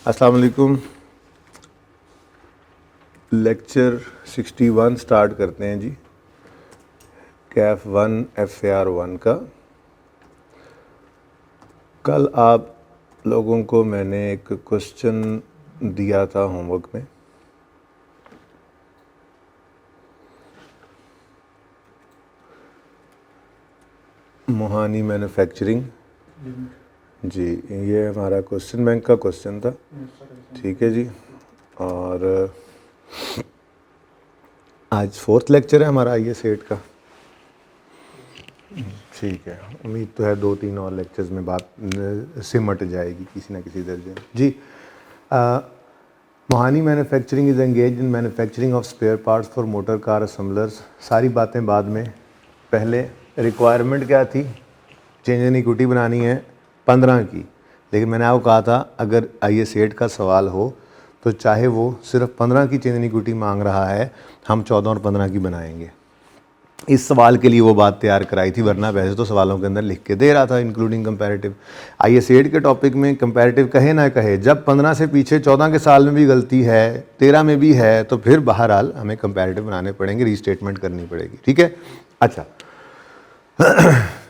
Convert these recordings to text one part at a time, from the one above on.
अस्सलाम वालेकुम। Lecture 61 start करते हैं जी, कैफ 1 FAR 1 का। कल आप लोगों को मैंने एक क्वेश्चन दिया था होमवर्क में। मोहानी मैन्युफैक्चरिंग जी, ये हमारा क्वेश्चन बैंक का क्वेश्चन था। ठीक है जी। और आज 4th लेक्चर है हमारा ये सेट का। ठीक है, उम्मीद तो है 2-3 और लेक्चर्स में बात सिमट जाएगी किसी ना किसी दर्जे में जी। Mohani manufacturing is engage in manufacturing of spare parts for motor car assemblers. सारी बातें बाद में, पहले रिक्वायरमेंट क्या थी? चेंज इन इक्विटी बनानी है 15 की, लेकिन मैंने आपको कहा था अगर आईए सेट का सवाल हो तो चाहे वो सिर्फ 15 की चेंज इन इक्विटी मांग रहा है, हम 14 और 15 की बनाएंगे। इस सवाल के लिए वो बात तैयार कराई थी, वरना वैसे तो सवालों के अंदर लिख के दे रहा था इंक्लूडिंग कंपैरेटिव। आईए सेट के टॉपिक में कंपैरेटिव कहे ना कहे, जब 15 से पीछे 14 के साल में भी गलती है, 13 में भी है, तो फिर बहरहाल हमें कंपैरेटिव बनाने पड़ेंगे, रीस्टेटमेंट करनी पड़ेगी। ठीक है, अच्छा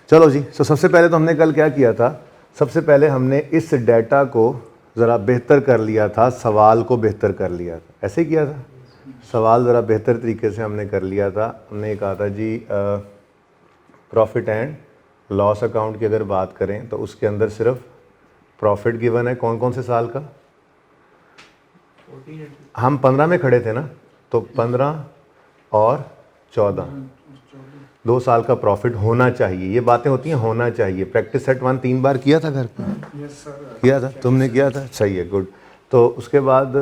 चलो जी। तो सबसे पहले तो हमने कल क्या किया था? सबसे पहले हमने इस डेटा को ज़रा बेहतर कर लिया था, सवाल को बेहतर कर लिया था। ऐसे ही किया था, सवाल ज़रा बेहतर तरीके से हमने कर लिया था। हमने कहा था जी प्रॉफिट एंड लॉस अकाउंट की अगर बात करें तो उसके अंदर सिर्फ प्रॉफिट गिवन है। कौन कौन से साल का? हम 15 में खड़े थे ना, तो 15 और 14, 2 साल का प्रॉफिट होना चाहिए। ये बातें होती हैं, होना चाहिए। प्रैक्टिस सेट 1 3 बार किया था घर पे? किया था, तुमने किया था, सही है, गुड। तो उसके बाद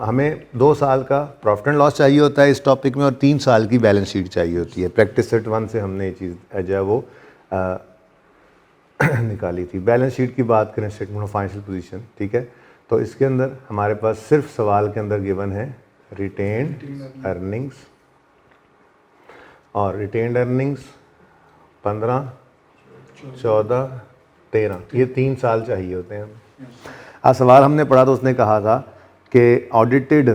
हमें 2 साल का प्रॉफिट एंड लॉस चाहिए होता है इस टॉपिक में, और 3 साल की बैलेंस शीट चाहिए होती है। प्रैक्टिस सेट 1 से हमने ये चीज़ जो है वो निकाली थी। बैलेंस शीट की बात करें, स्टेटमेंट ऑफ फाइनेंशियल पोजीशन, ठीक है, तो इसके अंदर हमारे पास सिर्फ सवाल के अंदर गिवन है रिटेन्ड अर्निंग्स, और रिटेन्ड अर्निंग्स 15, 14, 13, ये 3 साल चाहिए होते हैं। आज सवाल हमने पढ़ा तो उसने कहा था कि audited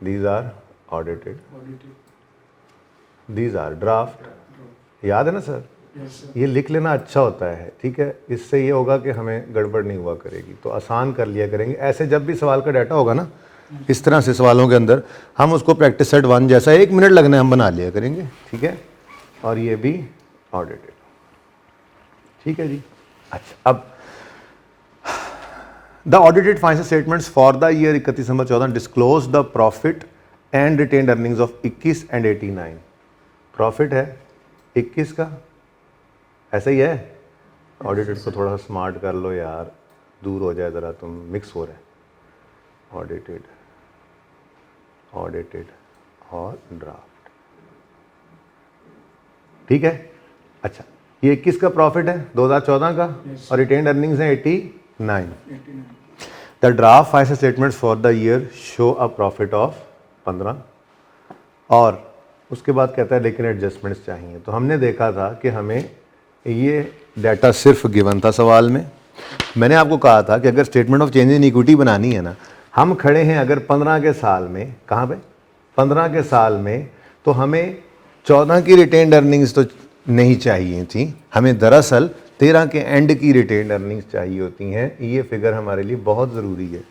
these are audited, these are draft. याद है ना सर? ये लिख लेना अच्छा होता है, ठीक है, इससे ये होगा कि हमें गड़बड़ नहीं हुआ करेगी, तो आसान कर लिया करेंगे। ऐसे जब भी सवाल का डाटा होगा ना, इस तरह से सवालों के अंदर हम उसको प्रैक्टिस सेट 1 जैसा 1 मिनट लगना है, हम बना लिया करेंगे। ठीक है, और ये भी ऑडिटेड। ठीक है जी। अच्छा, अब the audited financial statements for the year 31 December 14 disclose the profit and retained earnings of 21 and 89। Profit है 21 का, ऐसा ही है। ऑडिटेड को थोड़ा सा स्मार्ट कर लो यार, दूर हो जाए ज़रा, तुम मिक्स हो रहे। ऑडिटेड और ड्राफ्ट, ठीक है। अच्छा, ये 21 का प्रॉफिट है 2014 का, और रिटेन्ड अर्निंग्स है 89। The draft financial statements for the year show a profit of 15, और उसके बाद कहता है लेकिन एडजस्टमेंट्स चाहिए। तो हमने देखा था कि हमें ये डाटा सिर्फ गिवन था सवाल में। मैंने आपको कहा था कि अगर statement of change in equity बनानी है ना, हम खड़े हैं अगर 15 के साल में, कहाँ पे? 15 के साल में, तो हमें 14 की रिटेन्ड अर्निंग्स तो नहीं चाहिए थी, हमें दरअसल 13 के एंड की रिटेन्ड अर्निंग्स चाहिए होती हैं। ये फिगर हमारे लिए बहुत ज़रूरी है,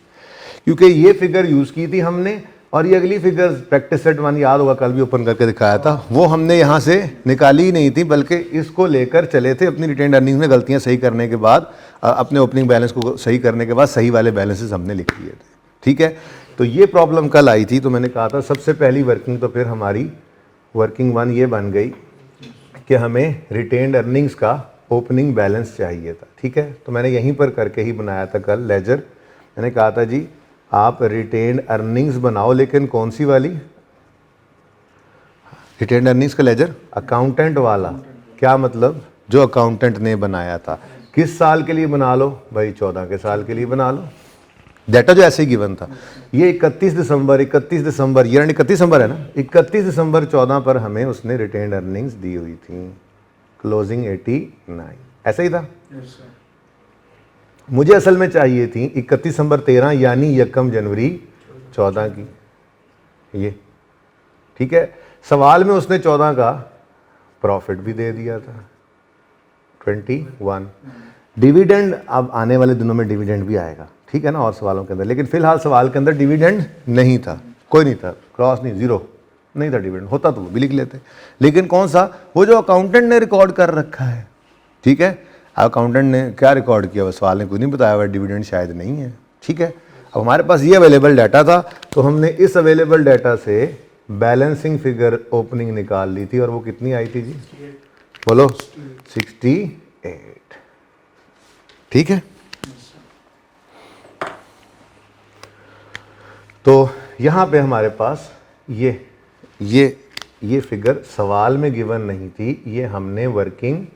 क्योंकि ये फिगर यूज़ की थी हमने, और ये अगली फिगर प्रैक्टिस सेट 1 याद होगा, कल भी ओपन करके दिखाया था, वो हमने यहाँ से निकाली ही नहीं थी, बल्कि इसको लेकर चले थे अपनी रिटेन्ड अर्निंग्स में गलतियाँ सही करने के बाद, अपने ओपनिंग बैलेंस को सही करने के बाद सही वाले बैलेंसेस हमने लिख लिए थे। ठीक है, तो ये प्रॉब्लम कल आई थी, तो मैंने कहा था सबसे पहली वर्किंग तो फिर हमारी वर्किंग 1 ये बन गई कि हमें रिटेन्ड अर्निंग्स का ओपनिंग बैलेंस चाहिए था। ठीक है, तो मैंने यहीं पर करके ही बनाया था कल लेजर। मैंने कहा था जी आप रिटेन्ड अर्निंग्स बनाओ, लेकिन कौन सी वाली? रिटेन्ड अर्निंग्स का लेजर अकाउंटेंट वाला। क्या मतलब? जो अकाउंटेंट ने बनाया था। किस साल के लिए बना लो भाई? 14 के साल के लिए बना लो। डाटा जो ऐसे ही गिवन था, ये 31 दिसंबर ये 31 दिसंबर है ना, 31 दिसंबर 14 पर हमें उसने रिटेन्ड अर्निंग्स दी हुई थी, क्लोजिंग 89, ऐसा ही था। मुझे असल में चाहिए थी 31 दिसंबर 13 यानी 1 जनवरी 14 की, ये ठीक है। सवाल में उसने 14 का प्रॉफिट भी दे दिया था 21। डिविडेंड अब आने वाले दिनों में डिविडेंड भी आएगा, ठीक है ना, और सवालों के अंदर, लेकिन फिलहाल सवाल के अंदर डिविडेंड नहीं था, कोई नहीं था, क्रॉस नहीं, जीरो नहीं था डिविडेंड, होता तो वो भी लिख लेते, लेकिन कौन सा, वो जो अकाउंटेंट ने रिकॉर्ड कर रखा है, ठीक है। अकाउंटेंट ने क्या रिकॉर्ड किया, सवाल ने कुछ नहीं बताया हुआ, डिविडेंड शायद नहीं है, ठीक है। अब हमारे पास ये अवेलेबल डाटा था, तो हमने इस अवेलेबल डाटा से बैलेंसिंग फिगर ओपनिंग निकाल ली थी, और वो कितनी आई थी जी, बोलो 68, ठीक है। तो यहां पे हमारे पास ये फिगर सवाल में गिवन नहीं थी, ये हमने वर्किंग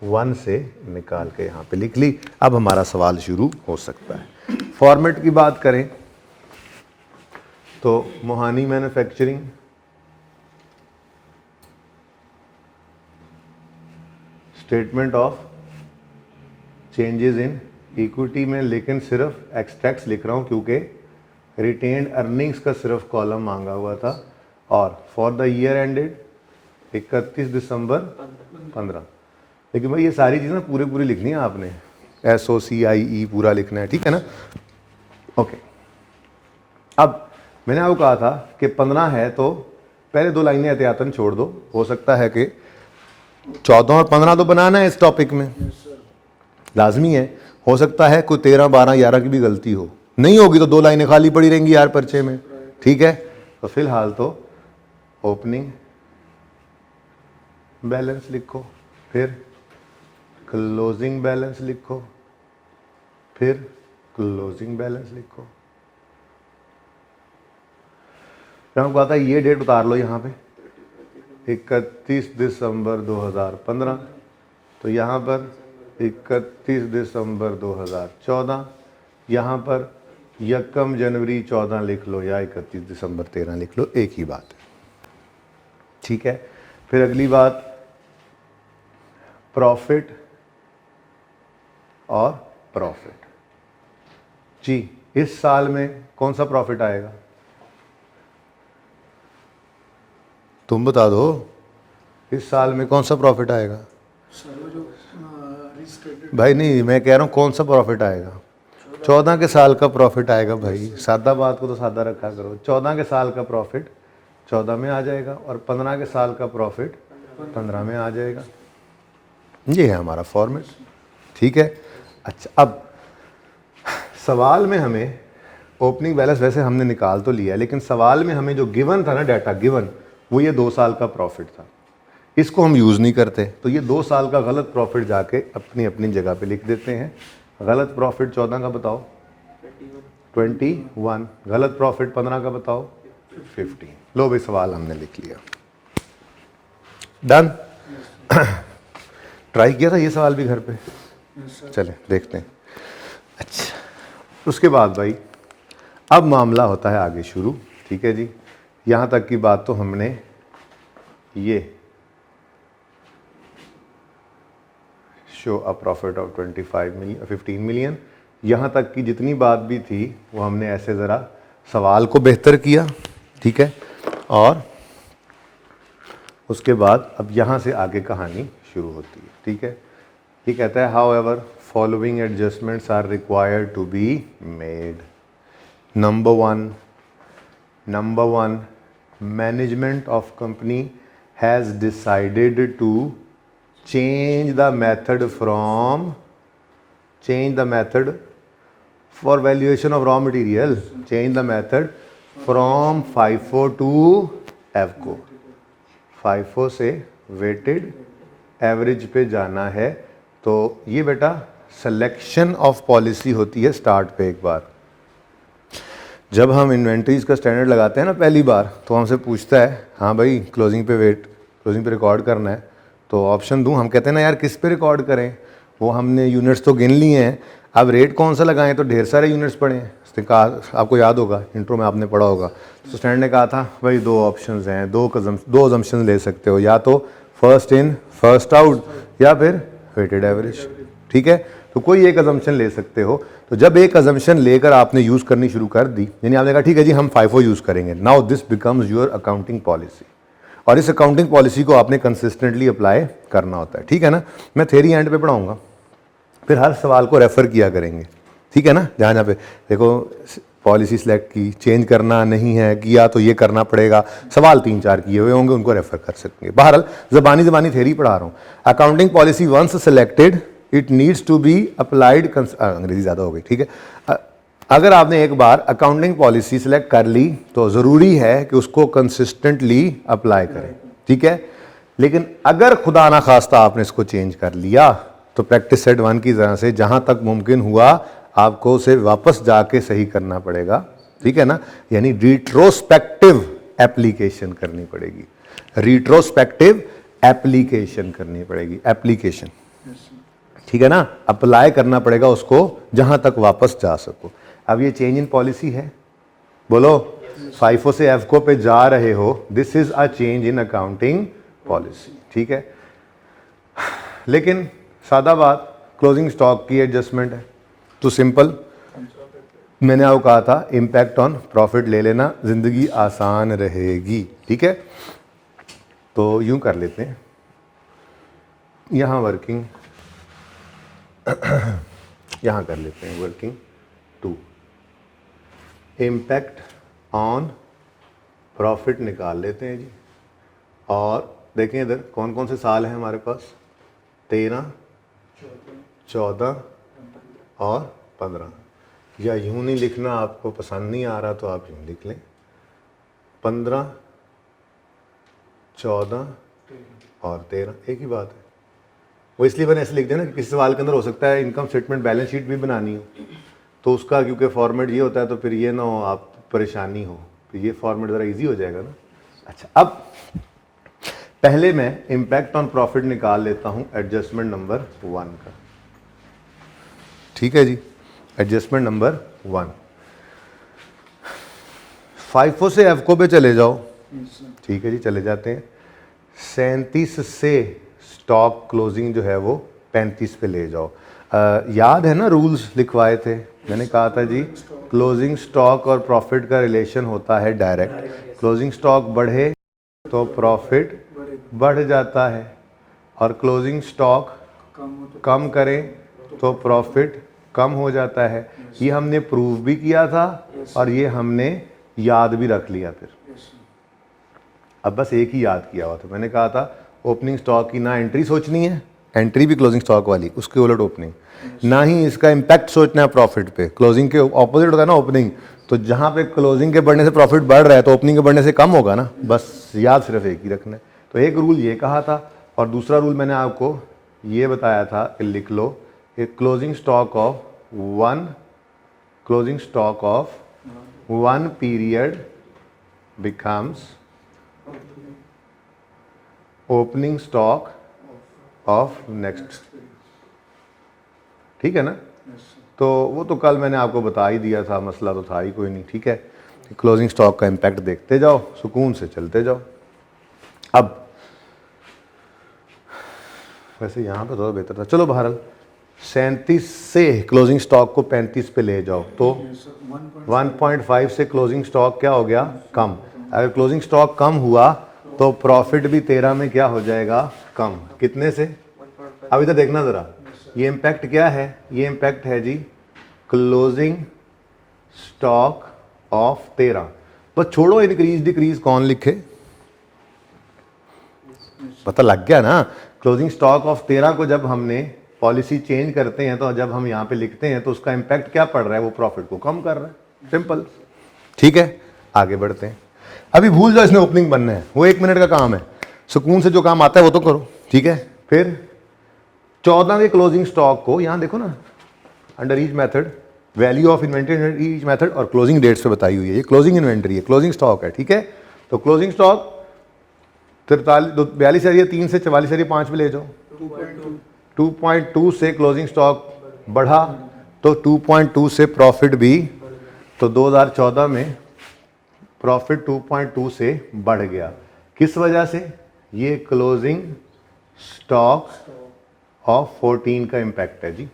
1 से निकाल के यहां पे लिख ली। अब हमारा सवाल शुरू हो सकता है। फॉर्मेट की बात करें तो Mohani manufacturing, statement of changes in equity में, लेकिन सिर्फ एक्सट्रैक्ट्स लिख रहा हूं क्योंकि रिटेन्ड अर्निंग्स का सिर्फ कॉलम मांगा हुआ था, और फॉर द ईयर एंडेड 31 दिसंबर 15। लेकिन भाई ये सारी चीज़ें पूरी लिखनी है आपने, SOCIE पूरा लिखना है, ठीक है ना, ओके। अब मैंने आपको कहा था कि 15 है तो पहले 2 लाइनें एहतियातन छोड़ दो, हो सकता है कि 14 और 15 तो बनाना है इस टॉपिक में, लाजमी है, हो सकता है कोई 13, 12, 11 की भी गलती हो, नहीं होगी तो 2 लाइनें खाली पड़ी रहेंगी यार पर्चे में, ठीक है। तो फिलहाल तो ओपनिंग बैलेंस लिखो, फिर क्लोजिंग बैलेंस लिखो, फिर क्लोजिंग बैलेंस लिखो। फिर हमको आता है ये डेट उतार लो यहाँ पे 31 दिसंबर 2015, तो यहाँ पर 31 दिसंबर 2014, यहाँ पर 1 जनवरी 14 लिख लो या 31 दिसंबर 13 लिख लो, एक ही बात है, ठीक है। फिर अगली बात प्रॉफिट और प्रॉफिट जी, इस साल में कौन सा प्रॉफिट आएगा, तुम बता दो, इस साल में कौन सा प्रॉफिट आएगा भाई, नहीं मैं कह रहा हूं कौन सा प्रॉफिट आएगा, 14 के साल का प्रॉफिट आएगा भाई, सादा बात को तो सादा रखा करो, 14 के साल का प्रॉफिट 14 में आ जाएगा, और 15 के साल का प्रॉफिट 15 में आ जाएगा, ये है हमारा फॉर्मेट, ठीक है। अच्छा, अब सवाल में हमें ओपनिंग बैलेंस वैसे हमने निकाल तो लिया, लेकिन सवाल में हमें जो गिवन था ना, डाटा गिवन, वो ये 2 साल का प्रॉफिट था, इसको हम यूज़ नहीं करते, तो ये 2 साल का गलत प्रॉफिट जाके अपनी अपनी जगह पे लिख देते हैं। गलत प्रॉफिट 14 का बताओ 21, गलत प्रॉफिट 15 का बताओ 15। लो भाई सवाल हमने लिख लिया, डन। ट्राई किया था ये सवाल भी घर पे, चले देखते हैं। अच्छा, उसके बाद भाई अब मामला होता है आगे शुरू, ठीक है जी। यहाँ तक की बात तो हमने ये show a profit of 15 million, यहाँ तक की जितनी बात भी थी वो हमने ऐसे ज़रा सवाल को बेहतर किया, ठीक है। और उसके बाद अब यहाँ से आगे कहानी शुरू होती है, ठीक है। ये कहता है however following adjustments are required to be made. Number one, management of company has decided to change the method for valuation of raw material, change the method from FIFO to AVCO, FIFO से weighted average पे जाना है। तो ये बेटा selection of policy होती है start पे। एक बार जब हम इन्वेंट्रीज का स्टैंडर्ड लगाते हैं ना पहली बार, तो हमसे पूछता है हाँ भाई क्लोजिंग पे रिकॉर्ड करना है, तो ऑप्शन दूं, हम कहते हैं ना यार किस पे रिकॉर्ड करें, वो हमने यूनिट्स तो गिन लिए हैं, अब रेट कौन सा लगाएं, तो ढेर सारे यूनिट्स पड़े हैं। उसने कहा, आपको याद होगा इंट्रो में आपने पढ़ा होगा, तो स्टैंड ने कहा था भाई 2 ऑप्शंस हैं, 2 अजम्पशन ले सकते हो, या तो फर्स्ट इन फर्स्ट आउट या फिर वेटेड एवरेज, ठीक है। तो कोई एक अजम्पशन ले सकते हो। तो जब एक अजम्पशन लेकर आपने यूज़ करनी शुरू कर दी, यानी आपने कहा ठीक है जी हम FIFO यूज़ करेंगे, now this becomes your accounting policy, और इस अकाउंटिंग पॉलिसी को आपने कंसिस्टेंटली अप्लाई करना होता है, ठीक है ना। मैं थ्योरी एंड पे पढ़ाऊंगा, फिर हर सवाल को रेफ़र किया करेंगे, ठीक है ना। जहाँ जहाँ पे देखो पॉलिसी सिलेक्ट की, चेंज करना नहीं है किया तो ये करना पड़ेगा, सवाल 3-4 किए हुए होंगे, उनको रेफ़र कर सकेंगे। बहरहाल ज़बानी थ्योरी पढ़ा रहा हूँ। Accounting policy once selected it needs to be applied, अंग्रेजी ज़्यादा हो गई, ठीक है। अगर आपने एक बार अकाउंटिंग पॉलिसी सिलेक्ट कर ली तो ज़रूरी है कि उसको कंसिस्टेंटली अप्लाई करें, ठीक है। लेकिन अगर खुदा ना खास्ता आपने इसको चेंज कर लिया तो प्रैक्टिस सेट 1 की तरह से जहाँ तक मुमकिन हुआ आपको उसे वापस जाके सही करना पड़ेगा, ठीक है ना। यानी रिट्रोस्पेक्टिव एप्लीकेशन करनी पड़ेगी, रिट्रोस्पेक्टिव एप्लीकेशन करनी पड़ेगी, एप्लीकेशन, ठीक है ना। अप्लाई करना पड़ेगा उसको जहां तक वापस जा सको। अब ये चेंज इन पॉलिसी है, बोलो FIFO से FCO पे जा रहे हो, this is a change in accounting policy, ठीक है। लेकिन सादा बात क्लोजिंग स्टॉक की एडजस्टमेंट है, तो सिंपल मैंने आपको कहा था इम्पैक्ट ऑन प्रॉफिट ले लेना, जिंदगी आसान रहेगी, ठीक है। तो यूं कर लेते हैं, यहां वर्किंग यहां कर लेते हैं वर्किंग 2, इम्पैक्ट ऑन प्रॉफिट निकाल लेते हैं जी। और देखें इधर कौन कौन से साल हैं हमारे पास, 13, 14 और 15, या यूं नहीं लिखना, आपको पसंद नहीं आ रहा तो आप यूं लिख लें, 15, 14 और 13 एक ही बात है। वो इसलिए मैंने ऐसे लिख दिया ना कि किसी सवाल के अंदर हो सकता है इनकम स्टेटमेंट बैलेंस शीट भी बनानी हो, तो उसका क्योंकि फॉर्मेट ये होता है तो फिर ये ना हो आप परेशानी हो, तो ये फॉर्मेट ज़रा इजी हो जाएगा ना। अच्छा, अब पहले मैं इम्पैक्ट ऑन प्रॉफिट निकाल लेता हूँ एडजस्टमेंट नंबर 1 का, ठीक है जी। एडजस्टमेंट नंबर 1, FIFO से FCO पे चले जाओ, ठीक है जी, चले जाते हैं। 37 से स्टॉक क्लोजिंग जो है वो 35 पे ले जाओ। याद है ना रूल्स लिखवाए थे, मैंने कहा था जी क्लोजिंग स्टॉक और प्रॉफिट का रिलेशन होता है डायरेक्ट, क्लोजिंग स्टॉक बढ़े तो प्रॉफिट बढ़ जाता है, और क्लोजिंग स्टॉक कम करें तो प्रॉफिट कम हो जाता है। ये हमने प्रूव भी किया था और ये हमने याद भी रख लिया। फिर अब बस एक ही याद किया हुआ था, मैंने कहा था ओपनिंग स्टॉक की ना एंट्री सोचनी है, एंट्री भी क्लोजिंग स्टॉक वाली, उसके उलट ओपनिंग, ना ही इसका इम्पैक्ट सोचना है प्रॉफिट पे, क्लोजिंग के ऑपोजिट होता है ना ओपनिंग, तो जहाँ पे क्लोजिंग के बढ़ने से प्रॉफिट बढ़ रहा है तो ओपनिंग के बढ़ने से कम होगा ना, बस याद सिर्फ एक ही रखना है। तो एक रूल ये कहा था, और दूसरा रूल मैंने आपको ये बताया था कि लिख लो कि closing stock of one period becomes opening stock of next, ठीक है ना। तो वो तो कल मैंने आपको बता ही दिया था, मसला तो था ही कोई नहीं, ठीक है। क्लोजिंग स्टॉक का इम्पैक्ट देखते जाओ, सुकून से चलते जाओ। अब वैसे यहाँ पे थोड़ा बेहतर था, चलो बहरहाल 37 से क्लोजिंग स्टॉक को 35 पे ले जाओ, तो 1.5 से क्लोजिंग स्टॉक क्या हो गया, कम। अगर क्लोजिंग स्टॉक कम हुआ तो प्रॉफिट भी 13 में क्या हो जाएगा, कम। कितने से, अब इधर देखना ज़रा, ये इम्पैक्ट क्या है, ये इम्पैक्ट है जी क्लोजिंग स्टॉक ऑफ 13। बस छोड़ो इंक्रीज डिक्रीज कौन लिखे, पता लग गया ना। क्लोजिंग स्टॉक ऑफ 13 को जब हमने पॉलिसी चेंज करते हैं तो जब हम यहाँ पे लिखते हैं तो उसका इम्पैक्ट क्या पड़ रहा है, वो प्रॉफिट को कम कर रहा है, सिंपल, ठीक है। आगे बढ़ते हैं, अभी भूल जाओ इसमें ओपनिंग बनना है, वो 1 मिनट का काम है, सुकून से जो काम आता है वो तो करो, ठीक है। फिर 14 के क्लोजिंग स्टॉक को यहाँ देखो ना, under each method value of inventory under each method और क्लोजिंग डेट्स पे बताई हुई है, ये क्लोजिंग इन्वेंट्री है, क्लोजिंग स्टॉक है, ठीक है। तो क्लोजिंग स्टॉक 42 है, 3 से 44 है, 5 पे ले जाओ। 2.2 से क्लोजिंग स्टॉक बढ़ा तो 2.2 से प्रॉफिट भी, तो 2014 में प्रॉफिट 2.2 से बढ़ गया, किस वजह से, ये क्लोजिंग स्टॉक ऑफ 14 का इम्पैक्ट है जी,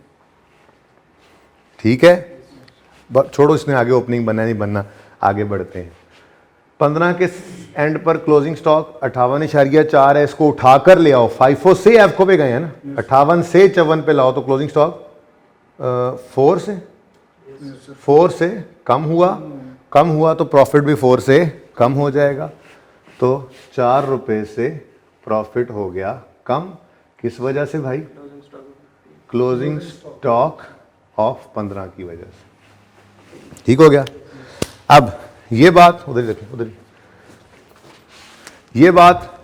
ठीक है, छोड़ो इसने आगे ओपनिंग बनना नहीं बनना, आगे बढ़ते हैं। 15 के एंड पर क्लोजिंग स्टॉक 58.4 है, इसको उठाकर ले आओ, FIFO से एफको पे गए हैं ना, 58 से 54 पे लाओ तो क्लोजिंग स्टॉक 4 से कम हुआ तो प्रॉफिट भी 4 से कम हो जाएगा, तो 4 रुपए से प्रॉफिट हो गया कम। किस वजह से भाई? क्लोजिंग स्टॉक ऑफ 15 की वजह से। ठीक हो गया। अब ये बात उधर देखिए, उधर ये बात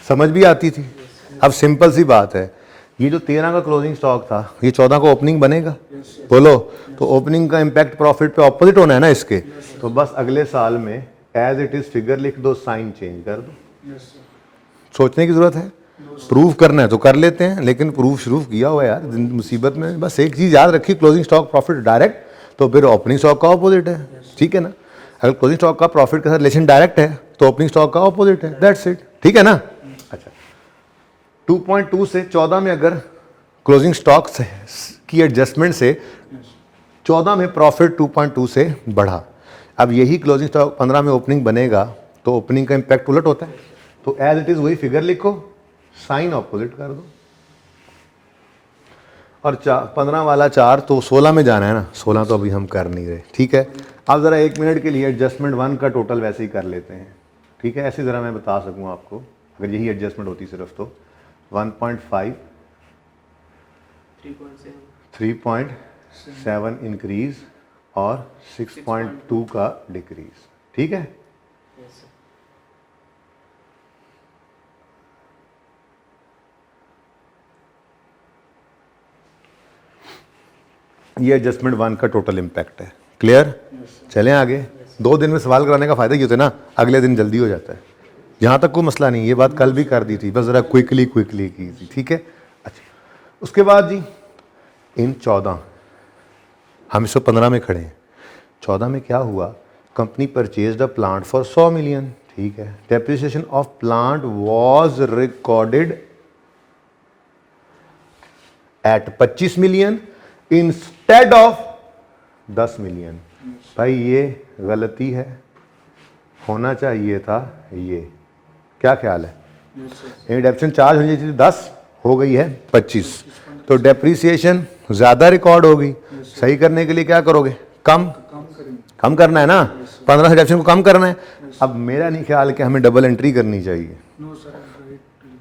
समझ भी आती थी। अब सिंपल सी बात है, ये जो 13 का क्लोजिंग स्टॉक था, ये 14 को ओपनिंग बनेगा, बोलो, तो ओपनिंग का इंपैक्ट प्रॉफिट पे ऑपोजिट होना है ना इसके, तो बस अगले साल में एज इट इज फिगर लिख दो, साइन चेंज कर दो। सोचने की जरूरत है, प्रूव करना है तो कर लेते हैं, लेकिन प्रूफ शुरू किया हुआ है यार मुसीबत में। बस एक चीज याद रखिए, क्लोजिंग स्टॉक प्रॉफिट डायरेक्ट, तो फिर ओपनिंग स्टॉक का ऑपोजिट है, ठीक है ना। अगर क्लोजिंग स्टॉक का प्रॉफिट के साथ रिलेशन डायरेक्ट है तो ओपनिंग स्टॉक का ऑपोजिट है, दैट्स इट, ठीक है ना। अच्छा, 2.2 से 14 में अगर क्लोजिंग स्टॉक की एडजस्टमेंट से 14 में प्रॉफिट 2.2 से बढ़ा, अब यही क्लोजिंग स्टॉक 15 में ओपनिंग बनेगा तो ओपनिंग का इंपैक्ट उलट होता है, तो एज इट इज वही फिगर लिखो, साइन ऑपोजिट कर दो, और 15 वाला 4 तो 16 में जाना है ना, 16 तो अभी हम कर नहीं रहे, ठीक है। अब ज़रा 1 मिनट के लिए एडजस्टमेंट 1 का टोटल वैसे ही कर लेते हैं, ठीक है, ऐसे ज़रा मैं बता सकूँ आपको, अगर यही एडजस्टमेंट होती सिर्फ तो 1.5 3.7 इंक्रीज और 6.2 का डिक्रीज, ठीक है। ये एडजस्टमेंट 1 का टोटल इम्पैक्ट है, क्लियर। चलें आगे। 2 दिन में सवाल कराने का फायदा ये होता है ना, अगले दिन जल्दी हो जाता है, यहाँ तक कोई मसला नहीं। ये बात कल भी कर दी थी, बस ज़रा क्विकली की थी, ठीक है। अच्छा, उसके बाद जी इन 14 हम 115 में खड़े हैं, 14 में क्या हुआ, company purchased a plant for 100 million, ठीक है। Depreciation of plant was recorded at 25 million instead of 10 million. भाई ये गलती है, होना चाहिए था ये, क्या ख्याल है? डेप्रिसिएशन चार्ज होनी चाहिए थी 10, हो गई है 25, तो डेप्रिसिएशन ज़्यादा रिकॉर्ड होगी। सही करने के लिए क्या करोगे? कम करना है ना, 15 से डेप्रिसिएशन को कम करना है। अब मेरा नहीं ख्याल कि हमें डबल एंट्री करनी चाहिए,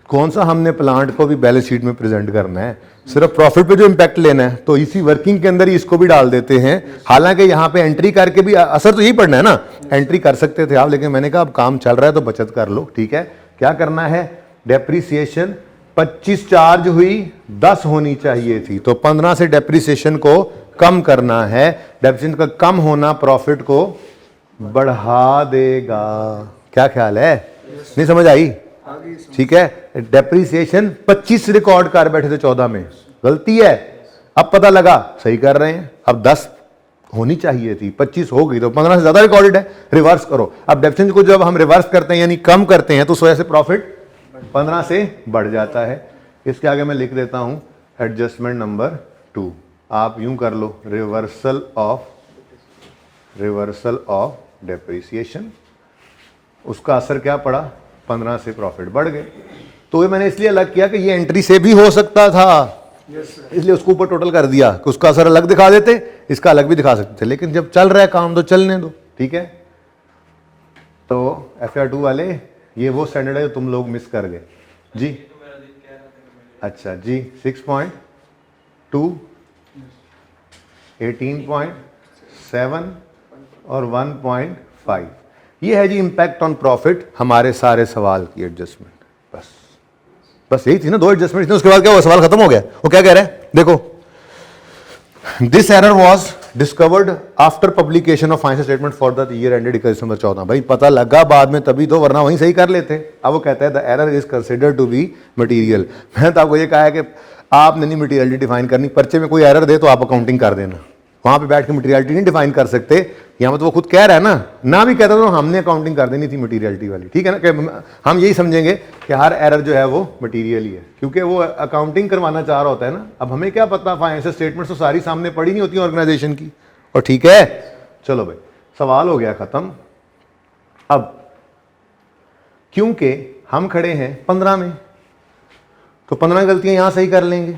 कौन सा हमने प्लांट को भी बैलेंस शीट में प्रेजेंट करना है, सिर्फ प्रॉफिट पे जो इम्पैक्ट लेना है, तो इसी वर्किंग के अंदर ही इसको भी डाल देते हैं। हालांकि यहाँ पे एंट्री करके भी असर तो यही पड़ना है ना, एंट्री कर सकते थे आप, लेकिन मैंने कहा अब काम चल रहा है तो बचत कर लो, ठीक है। क्या करना है? डेप्रीसिएशन 25 चार्ज हुई, 10 होनी चाहिए थी, तो 15 से डेप्रीसिएशन को कम करना है। डेप्रीसिएशन का कम होना प्रॉफिट को बढ़ा देगा, क्या ख्याल है? नहीं समझ आई? ठीक है। डेप्रीसिएशन 25 रिकॉर्ड कर बैठे थे 14 में, गलती है, अब पता लगा सही कर रहे हैं, अब 10 होनी चाहिए थी, 25 हो गई, तो 15 से ज्यादा रिकॉर्डेड है, रिवर्स करो। अब डेप्रीसिएशन को जब हम रिवर्स करते हैं यानी कम करते हैं, तो उस वजह से प्रॉफिट 15 से बढ़ जाता है। इसके आगे मैं लिख देता हूं एडजस्टमेंट नंबर 2, आप यूं कर लो, रिवर्सल ऑफ डेप्रीसिएशन। उसका असर क्या पड़ा? 15 से प्रॉफिट बढ़ गए। तो ये मैंने इसलिए अलग किया कि ये एंट्री से भी हो सकता था, इसलिए उसको ऊपर टोटल कर दिया कि उसका असर अलग दिखा देते, इसका अलग भी दिखा सकते थे, लेकिन जब चल रहा है काम तो चलने दो, ठीक है। तो FR2 वाले ये वो स्टैंडर्ड है जो तुम लोग मिस कर गए जी। अच्छा जी, 6.2, 18.7 और 1.5, ये है जी इम्पैक्ट ऑन प्रॉफिट हमारे सारे सवाल की एडजस्टमेंट। बस यही थी ना, 2 एडजस्टमेंट। उसके बाद क्या हुआ? सवाल खत्म हो गया। वो क्या कह रहे हैं देखो, this error was discovered after publication of financial statement for the year ended 31 दिसंबर 14। भाई पता लगा बाद में तभी तो, वरना वहीं सही कर लेते। अब वो कहता है the error is considered to be material. मैंने तो आपको ये कहा है कि आपने नहीं मटीरियलिटी डिफाइन करनी, पर्चे में कोई एरर दे तो आप अकाउंटिंग कर देना, वहां पे बैठ के मटीरियलिटी नहीं डिफाइन कर सकते, यहाँ पर तो वो खुद कह रहा है ना भी कहता तो हमने अकाउंटिंग कर देनी थी मटीरियलिटी वाली, ठीक है ना, कि हम यही समझेंगे कि हर एरर जो है वो मटीरियल ही है, क्योंकि वो अकाउंटिंग करवाना चाह रहा होता है ना। अब हमें क्या पता, फाइनेंशियल स्टेटमेंट्स तो सारी सामने पड़ी नहीं होती ऑर्गेनाइजेशन की, और ठीक है, चलो भाई सवाल हो गया खत्म। अब क्योंकि हम खड़े हैं 15 में, तो 15 गलतियां यहां सही कर लेंगे,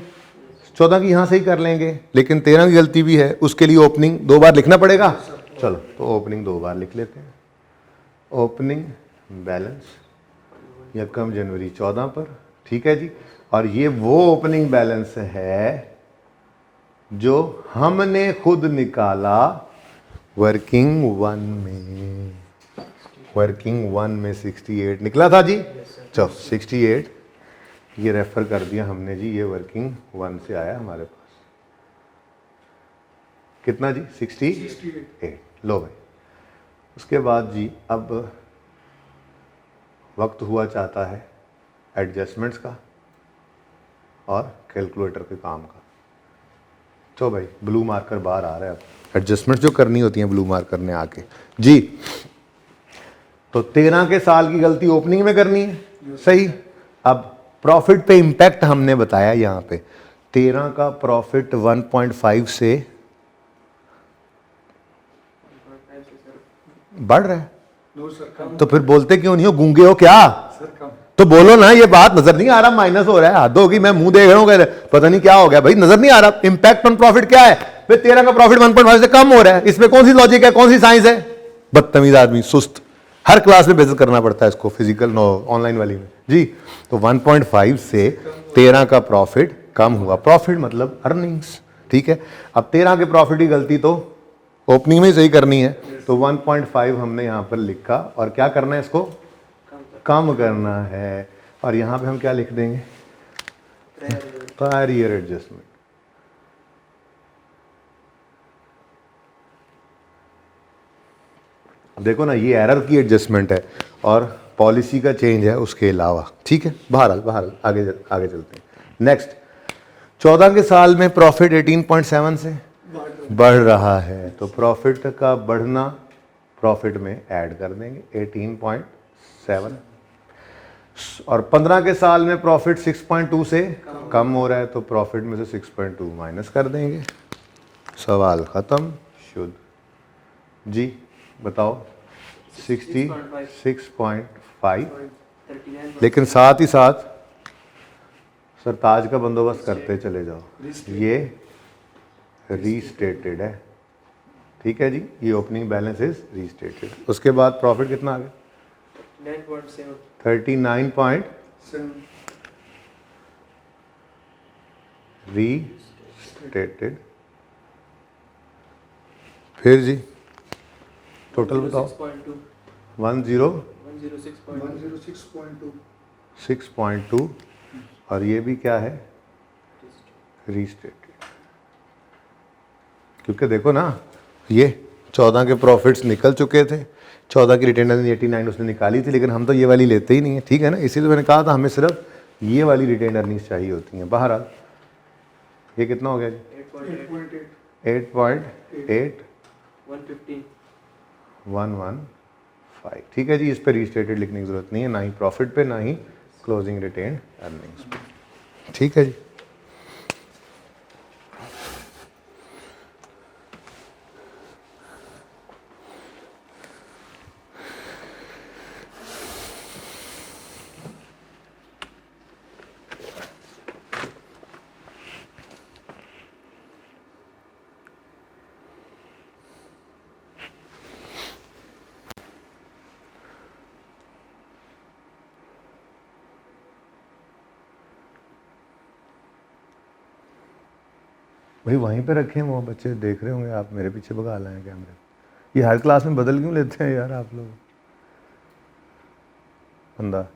14 की यहां सही कर लेंगे, लेकिन 13 की गलती भी है, उसके लिए ओपनिंग 2 बार लिखना पड़ेगा। चलो तो ओपनिंग 2 बार लिख लेते हैं। ओपनिंग बैलेंस यकम जनवरी 14 पर, ठीक है जी। और ये वो ओपनिंग बैलेंस है जो हमने खुद निकाला वर्किंग 1 में। वर्किंग 1 में 68 निकला था जी। चलो 68 ये रेफर कर दिया हमने जी, ये वर्किंग 1 से आया हमारे पास। कितना जी? 68। लो भाई, उसके बाद जी अब वक्त हुआ चाहता है एडजस्टमेंट्स का और कैलकुलेटर के काम का। तो भाई ब्लू मार्कर बाहर आ रहा है, अब एडजस्टमेंट जो करनी होती हैं ब्लू मार्कर ने आके जी। तो 13 के साल की गलती ओपनिंग में करनी है, सही। अब प्रॉफिट पे इंपैक्ट हमने बताया यहां पे, 13 का प्रॉफिट 1.5 से बढ़ रहा है। तो फिर बोलते क्यों नहीं हो, गूंगे हो क्या? तो बोलो ना, ये बात नजर नहीं आ रहा माइनस हो रहा है, हद होगी, मैं मुंह देख रहा हूं, पता नहीं क्या हो गया भाई, नजर नहीं आ रहा। इंपैक्ट ऑन प्रॉफिट क्या है? फिर 13 का प्रॉफिट 1.5 से कम हो रहा है, इसमें कौन सी लॉजिक है, कौन सी साइंस है? बदतमीज आदमी, सुस्त, हर क्लास में बेइज्जत करना पड़ता है इसको, फिजिकल नो ऑनलाइन वाली में जी। तो 1.5 से 13 का प्रॉफिट कम हुआ, प्रॉफिट मतलब अर्निंग्स, ठीक है। अब 13 के प्रॉफिट की गलती तो ओपनिंग में ही सही करनी है, तो 1.5 हमने यहां पर लिखा, और क्या करना है, इसको कम करना है। और यहां पे हम क्या लिख देंगे, प्रायर ईयर एडजस्टमेंट। देखो ना, ये एरर की एडजस्टमेंट है और पॉलिसी का चेंज है उसके अलावा, ठीक है। बहरहाल आगे चलते हैं। नेक्स्ट, 14 के साल में प्रॉफिट 18.7 से बढ़ रहा है, तो प्रॉफिट का बढ़ना प्रॉफिट में ऐड कर देंगे 18.7। और 15 के साल में प्रॉफिट 6.2 से कम हो रहा है, तो प्रॉफिट में से 6.2 माइनस कर देंगे। सवाल खत्म, शुद्ध जी। बताओ 66.5, लेकिन साथ ही साथ सरताज का बंदोबस्त करते चले जाओ, ये रीस्टेटेड है, ठीक है जी। ये ओपनिंग बैलेंस इज रीस्टेटेड। उसके बाद प्रॉफिट कितना आ गया, 39.7 रीस्टेटेड। फिर जी टोटल बताओ, 106.2, और ये भी क्या है, रीस्टेटेड। क्योंकि देखो ना, ये 14 के प्रॉफिट्स निकल चुके थे, 14 की रिटेन अर्निंग 89 उसने निकाली थी, लेकिन हम तो ये वाली लेते ही नहीं है, ठीक है ना। इसीलिए मैंने कहा था हमें सिर्फ ये वाली रिटेन अर्निंग्स चाहिए होती हैं। बहरहाल ये कितना हो गया जी, 8.8 115, ठीक है जी। इस पे रीस्टेटेड लिखने की जरूरत नहीं है, ना ही प्रॉफिट पे, ना ही क्लोजिंग रिटेन अर्निंग्स पे, ठीक है जी। भाई वहीं पे रखे हैं, वो बच्चे देख रहे होंगे, आप मेरे पीछे भगा लाए कैमरे। ये हर क्लास में बदल क्यों लेते हैं यार आप लोग, बंदा।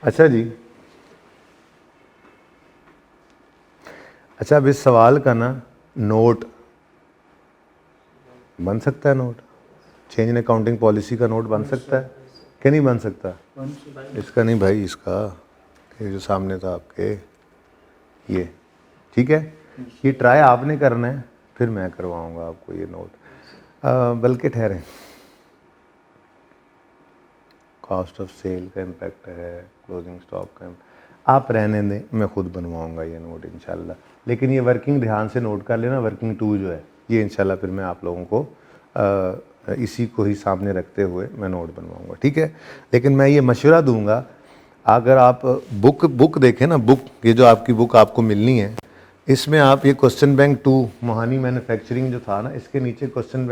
अच्छा जी, अच्छा अब इस सवाल का ना नोट बन सकता है, note change in accounting policy का नोट बन सकता है कि नहीं बन सकता? इसका नहीं भाई, इसका ये जो सामने था आपके, ये ठीक है, ये ट्राई आपने करना है, फिर मैं करवाऊंगा आपको ये नोट। बल्कि ठहरें, कॉस्ट ऑफ सेल का इम्पैक्ट है, क्लोजिंग स्टॉक का, आप रहने दें, मैं खुद बनवाऊंगा ये नोट इंशाल्लाह। लेकिन ये वर्किंग ध्यान से नोट कर लेना, वर्किंग 2 जो है ये इंशाल्लाह फिर मैं आप लोगों को इसी को ही सामने रखते हुए मैं नोट बनवाऊंगा, ठीक है। लेकिन मैं ये मशवरा दूंगा, अगर आप बुक देखें ना, बुक ये जो आपकी बुक आपको मिलनी है, इसमें आप ये क्वेश्चन बैंक 2 मोहानी मैन्युफैक्चरिंग जो था ना, इसके नीचे क्वेश्चन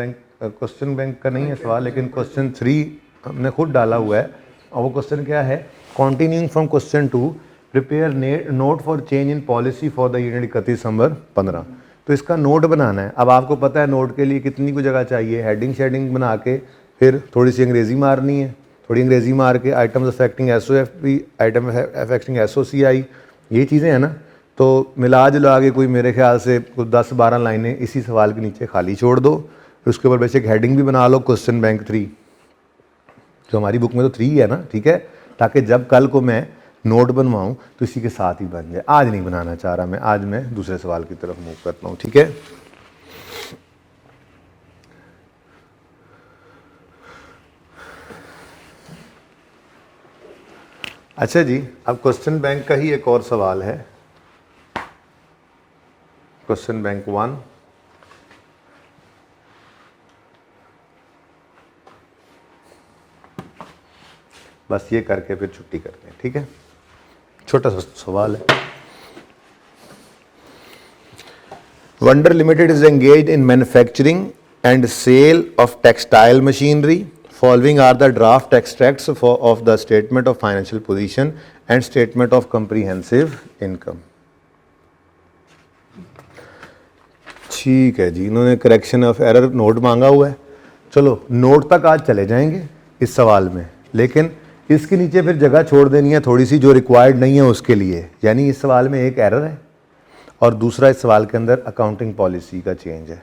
बैंक का नहीं है सवाल, लेकिन क्वेश्चन 3 हमने खुद डाला हुआ है। और वो क्वेश्चन क्या है, continuing from question 2, prepare note for change in policy for the unit 31 दिसंबर 15। तो इसका नोट बनाना है। अब आपको पता है नोट के लिए कितनी कुछ जगह चाहिए, हेडिंग शेडिंग बना के फिर थोड़ी सी अंग्रेज़ी मारनी है, थोड़ी अंग्रेज़ी मार के items affecting SOFP, item affecting SOCI, ये चीज़ें हैं ना। तो मिला जुला के कोई मेरे ख्याल से कुछ 10-12 लाइनें इसी सवाल के नीचे खाली छोड़ दो, फिर उसके ऊपर बेसिक हेडिंग भी बना लो क्वेश्चन बैंक 3, जो हमारी बुक में तो 3 है ना, ठीक है, ताकि जब कल को मैं नोट बनवाऊं तो इसी के साथ ही बन जाए। आज नहीं बनाना चाह रहा मैं, आज मैं दूसरे सवाल की तरफ मूव करता हूं, ठीक है। अच्छा जी, अब क्वेश्चन बैंक का ही एक और सवाल है, क्वेश्चन बैंक 1। बस ये करके फिर छुट्टी करते हैं, ठीक है। छोटा सा सवाल है। Wonder limited is engaged in manufacturing and sale of textile machinery. Following are the draft extracts of the statement of financial position and statement of comprehensive income. ठीक है जी, इन्होंने करेक्शन ऑफ एरर नोट मांगा हुआ है। चलो note तक आज चले जाएंगे इस सवाल में, लेकिन इसके नीचे फिर जगह छोड़ देनी है थोड़ी सी जो रिक्वायर्ड नहीं है उसके लिए। यानी इस सवाल में एक एरर है और दूसरा इस सवाल के अंदर अकाउंटिंग पॉलिसी का चेंज है।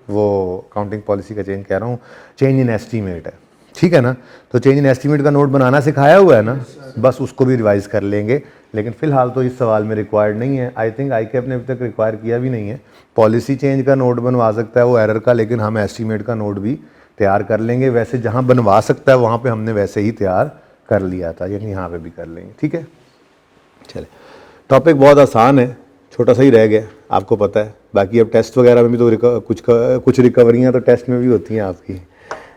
वो अकाउंटिंग पॉलिसी का चेंज कह रहा हूँ, चेंज इन एस्टीमेट है, ठीक है ना। तो चेंज इन एस्टीमेट का नोट बनाना सिखाया हुआ है ना, बस उसको भी रिवाइज कर लेंगे। लेकिन फिलहाल तो इस सवाल में रिक्वायर्ड नहीं है। आई थिंक ICAP ने अभी तक रिक्वायर किया भी नहीं है। पॉलिसी चेंज का नोट बनवा सकता है वो एरर का, लेकिन हम एस्टीमेट का नोट भी तैयार कर लेंगे। वैसे जहाँ बनवा सकता है वहाँ पे हमने वैसे ही तैयार कर लिया था, यानी यहाँ पे भी कर लेंगे, ठीक है। चले, टॉपिक बहुत आसान है, छोटा सा ही रह गया, आपको पता है। बाकी अब टेस्ट वगैरह में भी तो कुछ रिकवरियाँ तो टेस्ट में भी होती हैं आपकी।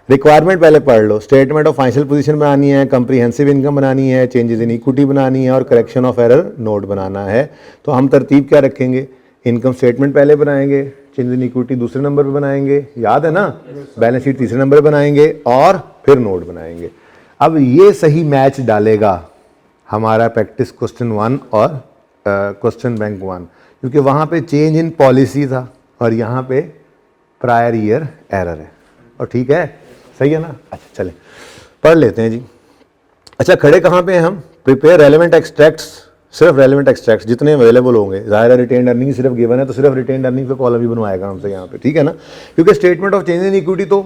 रिक्वायरमेंट पहले पढ़ लो। स्टेटमेंट ऑफ फाइनेंशियल पोजीशन बनानी है, कंप्रीहेंसिव इनकम बनानी है, चेंजेस इन इक्विटी बनानी है और करेक्शन ऑफ एरर नोट बनाना है। तो हम तरतीब क्या रखेंगे, इनकम स्टेटमेंट पहले बनाएंगे, चेंज इन इक्विटी दूसरे नंबर पे बनाएंगे, याद है ना, बैलेंस शीट तीसरे नंबर पे बनाएंगे और फिर नोट बनाएंगे। अब ये सही मैच डालेगा हमारा प्रैक्टिस क्वेश्चन 1 और क्वेश्चन बैंक 1, क्योंकि वहाँ पे चेंज इन पॉलिसी था और यहाँ पे प्रायर ईयर एरर है। और ठीक है, सही है ना। अच्छा चले पढ़ लेते हैं जी। अच्छा खड़े कहाँ पे हैं हम, प्रिपेयर रेलेवेंट एक्सट्रैक्ट्स, सिर्फ रेलेवेंट एक्सट्रैक्ट्स जितने अवेलेबल होंगे। ज़ाहिर है रिटेन अर्निंग सिर्फ गिवन है तो सिर्फ रिटेन अर्निंग पे कॉलम भी बनवाएगा हमसे यहाँ पे, ठीक है ना। क्योंकि statement of change in equity तो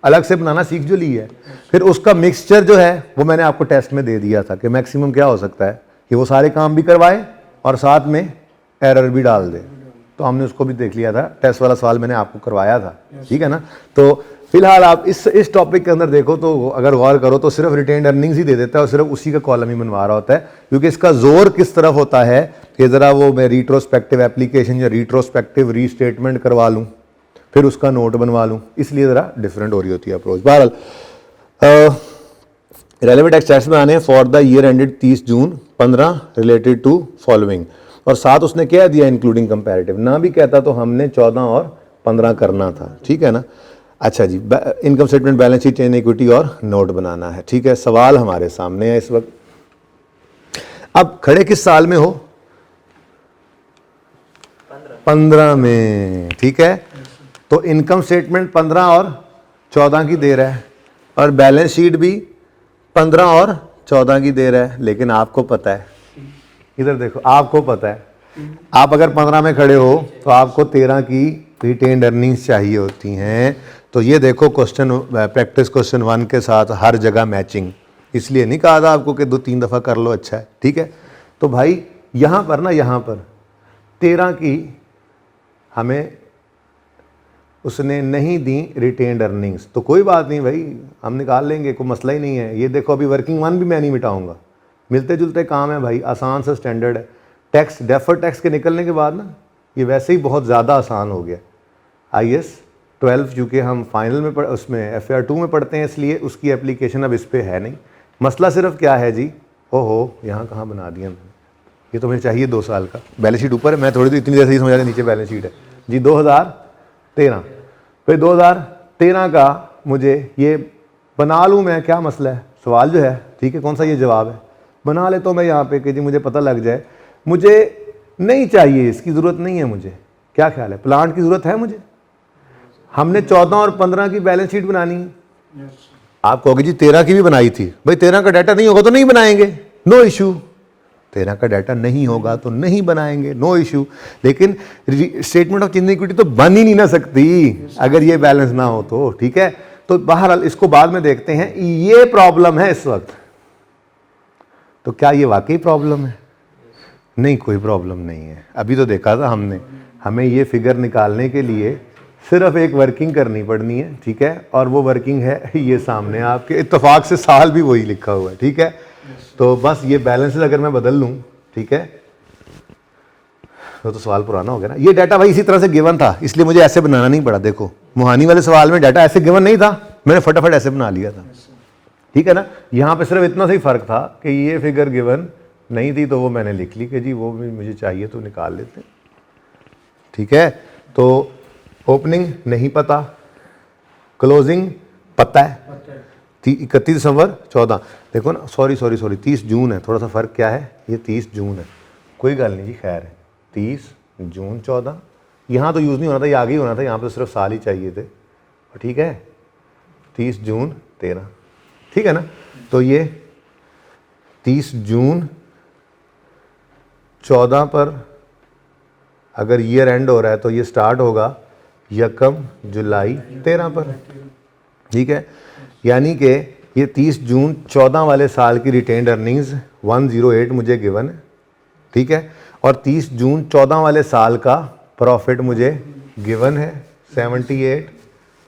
अलग से बनाना सीख जो ली है, फिर उसका मिक्सचर जो है वो मैंने आपको टेस्ट में दे दिया था कि मैक्सिमम क्या हो सकता है कि वो सारे काम भी करवाए और साथ में एरर भी डाल दे। तो हमने उसको भी देख लिया था, टेस्ट वाला सवाल मैंने आपको करवाया था, ठीक है ना। तो फिलहाल आप इस टॉपिक के अंदर देखो तो अगर गौर करो तो सिर्फ रिटेन अर्निंग्स ही दे देता है और सिर्फ उसी का कॉलम ही बनवा रहा होता है। क्योंकि इसका जोर किस तरफ होता है कि ज़रा वो मैं रिट्रोस्पेक्टिव एप्लीकेशन या रिट्रोस्पेक्टिव रीस्टेटमेंट करवा लूँ, फिर उसका नोट बनवा लूँ, इसलिए ज़रा डिफरेंट हो रही होती है अप्रोच। बहरहाल रेलेवेंट एक्सट्रैक्ट्स में आने हैं for the year ended 30 June 15 related to following, और साथ उसने क्या दिया इंक्लूडिंग कंपैरेटिव, ना भी कहता तो हमने 14 और 15 करना था, ठीक है ना। अच्छा जी, income statement, balance sheet, change equity और नोट बनाना है, ठीक है। सवाल हमारे सामने है इस वक्त। अब खड़े किस साल में हो, 15 में, ठीक है। तो इनकम स्टेटमेंट 15 और 14 की दे रहा है और बैलेंस शीट भी 15 और 14 की दे रहा है, लेकिन आपको पता है, इधर देखो, आपको पता है आप अगर 15 में खड़े हो तो आपको 13 की रिटेन्ड अर्निंग्स चाहिए होती हैं। तो ये देखो क्वेश्चन, प्रैक्टिस क्वेश्चन 1 के साथ हर जगह मैचिंग, इसलिए नहीं कहा था आपको कि 2-3 दफ़ा कर लो, अच्छा है, ठीक है। तो भाई यहाँ पर ना, यहाँ पर 13 की हमें उसने नहीं दी रिटेन्ड अर्निंग्स, तो कोई बात नहीं भाई, हम निकाल लेंगे, कोई मसला ही नहीं है। ये देखो अभी वर्किंग 1 भी मैं नहीं मिटाऊंगा, मिलते जुलते काम है भाई, आसान से स्टैंडर्ड है। टैक्स, डेफर्ड टैक्स के निकलने के बाद ना ये वैसे ही बहुत ज़्यादा आसान हो गया। IAS 12 चूँकि हम फाइनल में उसमें FAR 2 में पढ़ते हैं, इसलिए उसकी एप्लीकेशन अब इस पर है नहीं। मसला सिर्फ क्या है जी, ओहो यहाँ कहाँ बना दिया मैंने, ये तो मुझे चाहिए 2 साल का। बैलेंस शीट ऊपर है, मैं थोड़ी देर इतनी देर से ही समझा, नीचे बैलेंस शीट है जी। 2013, फिर 2013 का मुझे ये बना लूँ मैं, क्या मसला है, सवाल जो है, ठीक है, कौन सा ये जवाब है, बना लेता हूँ मैं यहाँ पे कि जी मुझे पता लग जाए, मुझे नहीं चाहिए, इसकी ज़रूरत नहीं है मुझे। क्या ख्याल है, प्लांट की ज़रूरत है मुझे? हमने 14 और 15 की बैलेंस शीट बनानी है। आप कहोगे जी 13 की भी बनाई थी, भाई 13 का डाटा नहीं होगा तो नहीं बनाएंगे, नो इशू। 13 का डाटा नहीं होगा तो नहीं बनाएंगे, नो इशू। लेकिन statement of change in equity तो बन ही नहीं ना सकती अगर ये बैलेंस ना हो तो, ठीक है। तो बहरहाल इसको बाद में देखते हैं। ये प्रॉब्लम है इस वक्त, तो क्या ये वाकई प्रॉब्लम है? नहीं, कोई प्रॉब्लम नहीं है। अभी तो देखा था हमने, हमें ये फिगर निकालने के लिए सिर्फ एक वर्किंग करनी पड़नी है, ठीक है, और वो वर्किंग है ये सामने आपके, इत्तेफाक से साल भी वही लिखा हुआ है, ठीक है। तो बस ये बैलेंसेस अगर मैं बदल लूँ, ठीक है, तो सवाल पुराना हो गया ना। ये डाटा भाई इसी तरह से गिवन था, इसलिए मुझे ऐसे बनाना नहीं पड़ा। देखो मुहानी वाले सवाल में डाटा ऐसे गिवन नहीं था, मैंने फटाफट ऐसे बना लिया था, ठीक है ना। यहाँ पे सिर्फ इतना सा ही फर्क था कि ये फिगर गिवन नहीं थी, तो वो मैंने लिख ली कि जी वो भी मुझे चाहिए तो निकाल लेते हैं, ठीक है। तो ओपनिंग नहीं पता, क्लोजिंग पता है, 31 दिसंबर 14, देखो ना, सॉरी 30 जून है, थोड़ा सा फ़र्क क्या है, ये 30 जून है, कोई गल नहीं जी, खैर है, 30 जून 14, यहाँ तो यूज़ नहीं होना था, ये आगे ही होना था, यहाँ पे सिर्फ साल ही चाहिए थे, ठीक है। 30 जून 13, ठीक है ना। तो ये 30 जून 14 पर अगर ईयर एंड हो रहा है तो ये स्टार्ट होगा 1 जुलाई 13 पर, ठीक है। यानी कि ये 30 जून 14 वाले साल की रिटेन्ड अर्निंग्स 108 मुझे गिवन है, ठीक है, और 30 जून 14 वाले साल का प्रॉफिट मुझे गिवन है 78।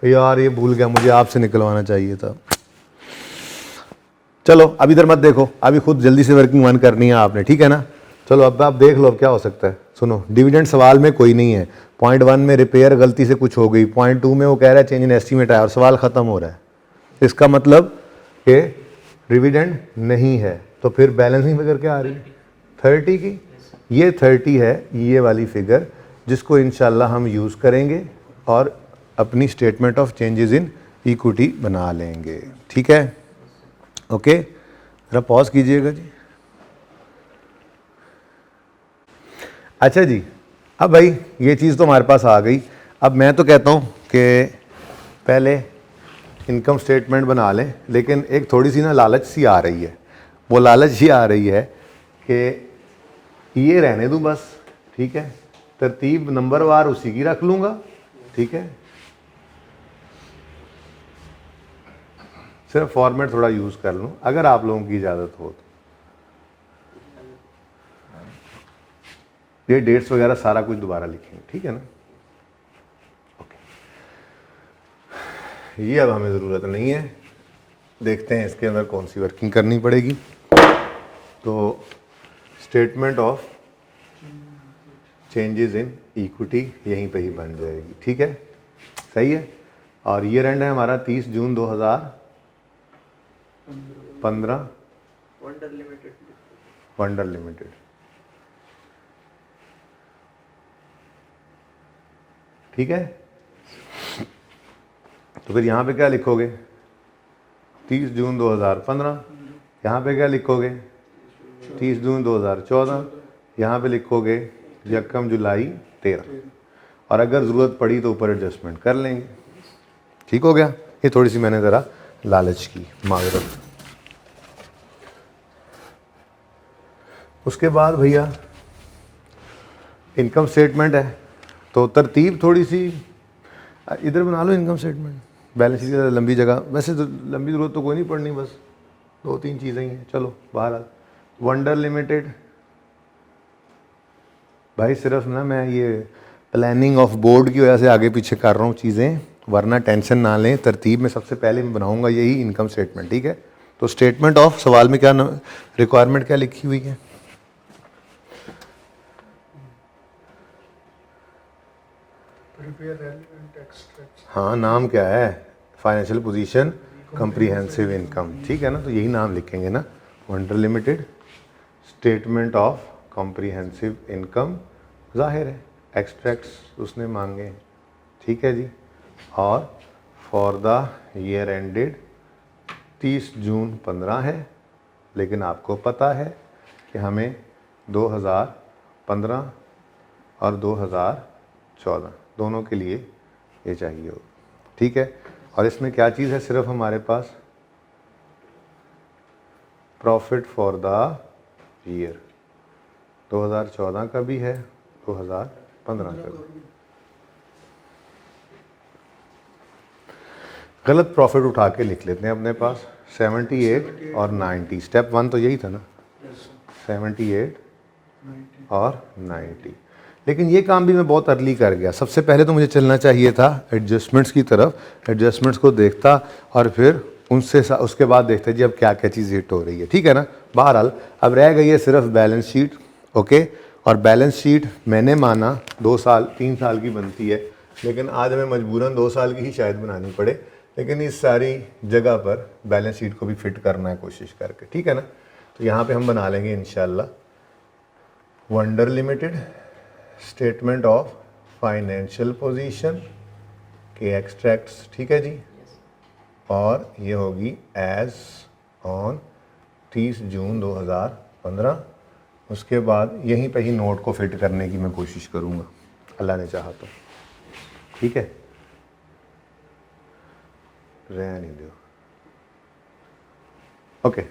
यार ये भूल गया, मुझे आपसे निकलवाना चाहिए था। चलो अब इधर मत देखो, अभी खुद जल्दी से वर्किंग 1 करनी है आपने, ठीक है ना। चलो अब आप देख लो अब क्या हो सकता है। सुनो, डिविडेंड सवाल में कोई नहीं है, पॉइंट 1 में रिपेयर गलती से कुछ हो गई, पॉइंट 2 में वो कह रहा है चेंज इन एस्टीमेट आया और सवाल ख़त्म हो रहा है, इसका मतलब कि डिविडेंड नहीं है। तो फिर बैलेंसिंग फिगर क्या आ रही है 30 की, ये 30 है ये वाली फिगर, जिसको इंशाल्लाह हम यूज़ करेंगे और अपनी statement of changes in equity बना लेंगे, ठीक है। ओके, जरा पॉज कीजिएगा जी। अच्छा जी, अब भाई ये चीज़ तो हमारे पास आ गई। अब मैं तो कहता हूँ कि पहले इनकम स्टेटमेंट बना लें, लेकिन एक थोड़ी सी ना लालच सी आ रही है। वो लालच ये आ रही है कि ये रहने दूँ बस, ठीक है, तरतीब नंबरवार उसी की रख लूँगा, ठीक है, सिर्फ फॉर्मेट थोड़ा यूज़ कर लूँ अगर आप लोगों की इजाज़त हो तो। ये डेट्स वगैरह सारा कुछ दोबारा लिखेंगे, ठीक है ना। ओके, ये अब हमें ज़रूरत नहीं है, देखते हैं इसके अंदर कौन सी वर्किंग करनी पड़ेगी। तो statement of changes in equity यहीं पे ही बन जाएगी, ठीक है, सही है। और ईयर एंड है हमारा 30 जून 2015, वंडर लिमिटेड, ठीक है। तो फिर यहाँ पे क्या लिखोगे 30 जून 2015, यहाँ पे क्या लिखोगे 30 जून 2014, यहाँ पे लिखोगे 1 जुलाई 13, और अगर ज़रूरत पड़ी तो ऊपर एडजस्टमेंट कर लेंगे, ठीक हो गया। ये थोड़ी सी मैंने ज़रा लालच की, माजरत। उसके बाद भैया इनकम स्टेटमेंट है, तो तरतीब थोड़ी सी इधर बना low income statement, balance sheet लंबी जगह, वैसे तो लंबी ज़रूरत तो कोई नहीं पड़नी, बस 2-3 चीज़ें ही हैं। चलो बहरहाल वंडर लिमिटेड, भाई सिर्फ ना मैं ये प्लानिंग ऑफ बोर्ड की वजह से आगे पीछे कर रहा हूँ चीज़ें, वरना टेंशन ना लें, तरतीब में सबसे पहले मैं बनाऊँगा यही इनकम स्टेटमेंट, ठीक है। तो स्टेटमेंट ऑफ, सवाल में क्या रिक्वायरमेंट क्या लिखी हुई है? हाँ, नाम क्या है? फाइनेंशियल पोजीशन कॉम्प्रिहेंसिव इनकम, ठीक है ना, तो यही नाम लिखेंगे ना, wonder limited statement of comprehensive income, जाहिर है एक्सट्रैक्ट्स उसने मांगे, ठीक है जी। और for the year ended 30 June 15 है, लेकिन आपको पता है कि हमें 2015 और 2014 दोनों के लिए ये चाहिए हो, ठीक है। और इसमें क्या चीज़ है सिर्फ हमारे पास? प्रॉफिट फॉर द ईयर 2014 का भी है, 2015 का भी। गलत प्रॉफिट उठा के लिख लेते हैं अपने पास, 78 और 90, स्टेप 1 तो यही था ना, 78 और 90। लेकिन ये काम भी मैं बहुत अर्ली कर गया, सबसे पहले तो मुझे चलना चाहिए था एडजस्टमेंट्स की तरफ, एडजस्टमेंट्स को देखता और फिर उनसे उसके बाद देखते जी अब क्या क्या चीज़ हिट हो रही है, ठीक है ना। बहरहाल अब रह गई है सिर्फ बैलेंस शीट, ओके। और बैलेंस शीट मैंने माना 2 साल 3 साल की बनती है, लेकिन आज हमें मजबूरन 2 साल की ही शायद बनानी पड़े, लेकिन इस सारी जगह पर बैलेंस शीट को भी फिट करना है कोशिश करके, ठीक है ना। तो यहाँ पे हम बना लेंगे इंशाल्लाह wonder limited statement of financial position के एक्सट्रैक्ट्स, ठीक है जी। और ये होगी एज ऑन 30 जून 2015। उसके बाद यहीं पे ही नोट को फिट करने की मैं कोशिश करूँगा, अल्लाह ने चाहा तो, ठीक है। रहने दो, ओके।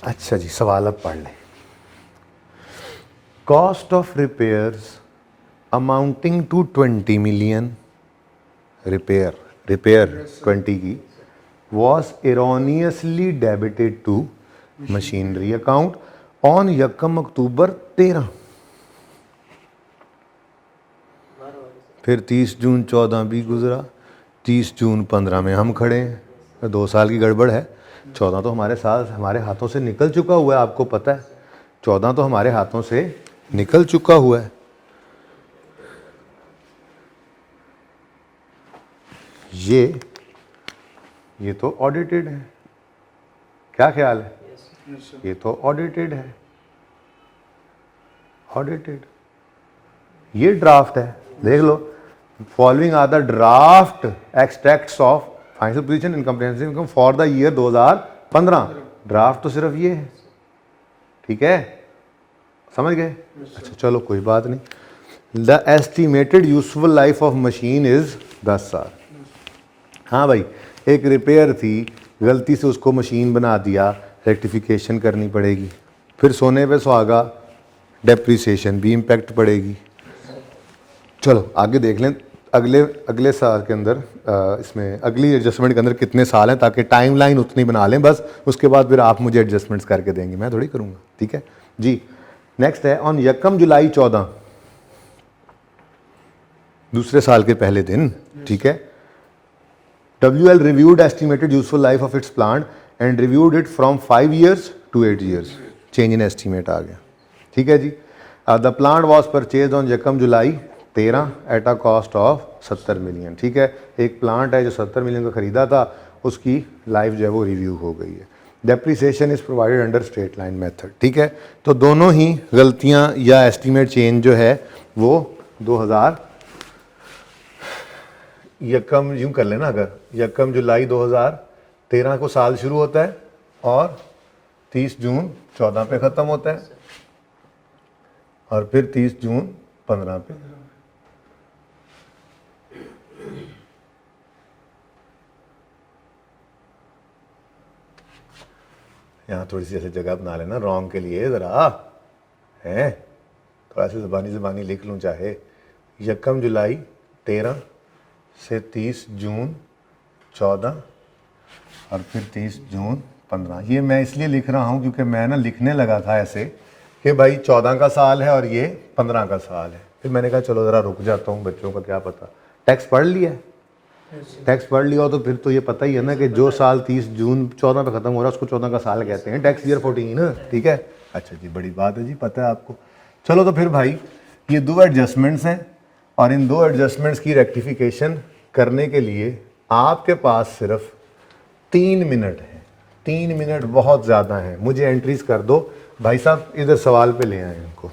अच्छा जी, सवाल अब पढ़ लें। Cost of repairs amounting to 20 million, repair 20 की was erroneously debited to machinery account on यकम अक्टूबर 13। फिर 30 जून 14 भी गुजरा, 30 जून 15 में हम खड़े हैं, 2 साल की गड़बड़ है। 14 तो हमारे साथ हमारे हाथों से निकल चुका हुआ है, आपको पता है 14 तो हमारे हाथों से निकल चुका हुआ है। ये तो ऑडिटेड है, क्या ख्याल है? ये तो ऑडिटेड है, ऑडिटेड। ये ड्राफ्ट है, देख लो, following are the draft extracts of financial position in comprehensive income for the year 2015। Draft तो सिर्फ ये है, ठीक है, समझ गए? अच्छा चलो कोई बात नहीं। The estimated useful life of machine is 10 साल। हाँ भाई, एक रिपेयर थी, गलती से उसको मशीन बना दिया, रेक्टिफिकेशन करनी पड़ेगी, फिर सोने पे सुहागा डेप्रिसिएशन भी इम्पैक्ट पड़ेगी। चलो आगे देख लें, अगले साल के अंदर इसमें अगली एडजस्टमेंट के अंदर कितने साल हैं, ताकि टाइमलाइन उतनी बना लें बस, उसके बाद फिर आप मुझे एडजस्टमेंट्स करके देंगे, मैं थोड़ी करूँगा, ठीक है जी। नेक्स्ट है ऑन यकम जुलाई 14, दूसरे साल के पहले दिन, ठीक है। WL reviewed estimated useful life of its plant and reviewed it from 5 years to 8 years. Change in estimate आ गया, ठीक है जी। The plant was purchased on यकम जुलाई 13 at a cost of 70 million, ठीक है। एक प्लांट है जो 70 मिलियन का ख़रीदा था, उसकी लाइफ जो है वो रिव्यू हो गई है। Depreciation is provided under straight line method, ठीक है। तो दोनों ही गलतियाँ या एस्टिमेट चेंज जो है वो 2000 यकम यूँ कर लेना, अगर यकम जुलाई 2013 को साल शुरू होता है और 30 जून 14 पे ख़त्म होता है, और फिर 30 जून 15 पे। यहाँ थोड़ी सी ऐसे जगह बना लेना रॉन्ग के लिए ज़रा है, थोड़ा सी ज़बानी लिख लूँ चाहे। 1 जुलाई 13 से 30 जून 14 और फिर 30 जून 15। ये मैं इसलिए लिख रहा हूँ क्योंकि मैं ना लिखने लगा था ऐसे कि भाई 14 का साल है और ये 15 का साल है। फिर मैंने कहा चलो ज़रा रुक जाता हूँ, बच्चों का क्या पता। टैक्स पढ़ लिया? टैक्स पढ़ लिया हो तो फिर तो ये पता ही है ना कि जो साल 30 जून 14 पे ख़त्म हो रहा है उसको 14 का साल कहते हैं, टैक्स ईयर 14। ठीक है, अच्छा जी, बड़ी बात है जी, पता है आपको। चलो तो फिर भाई ये 2 एडजस्टमेंट्स हैं और इन 2 एडजस्टमेंट्स की रेक्टिफिकेशन करने के लिए आपके पास सिर्फ 3 मिनट है। 3 मिनट बहुत ज़्यादा हैं, मुझे एंट्रीज कर दो भाई साहब, इधर सवाल पे ले आए इनको।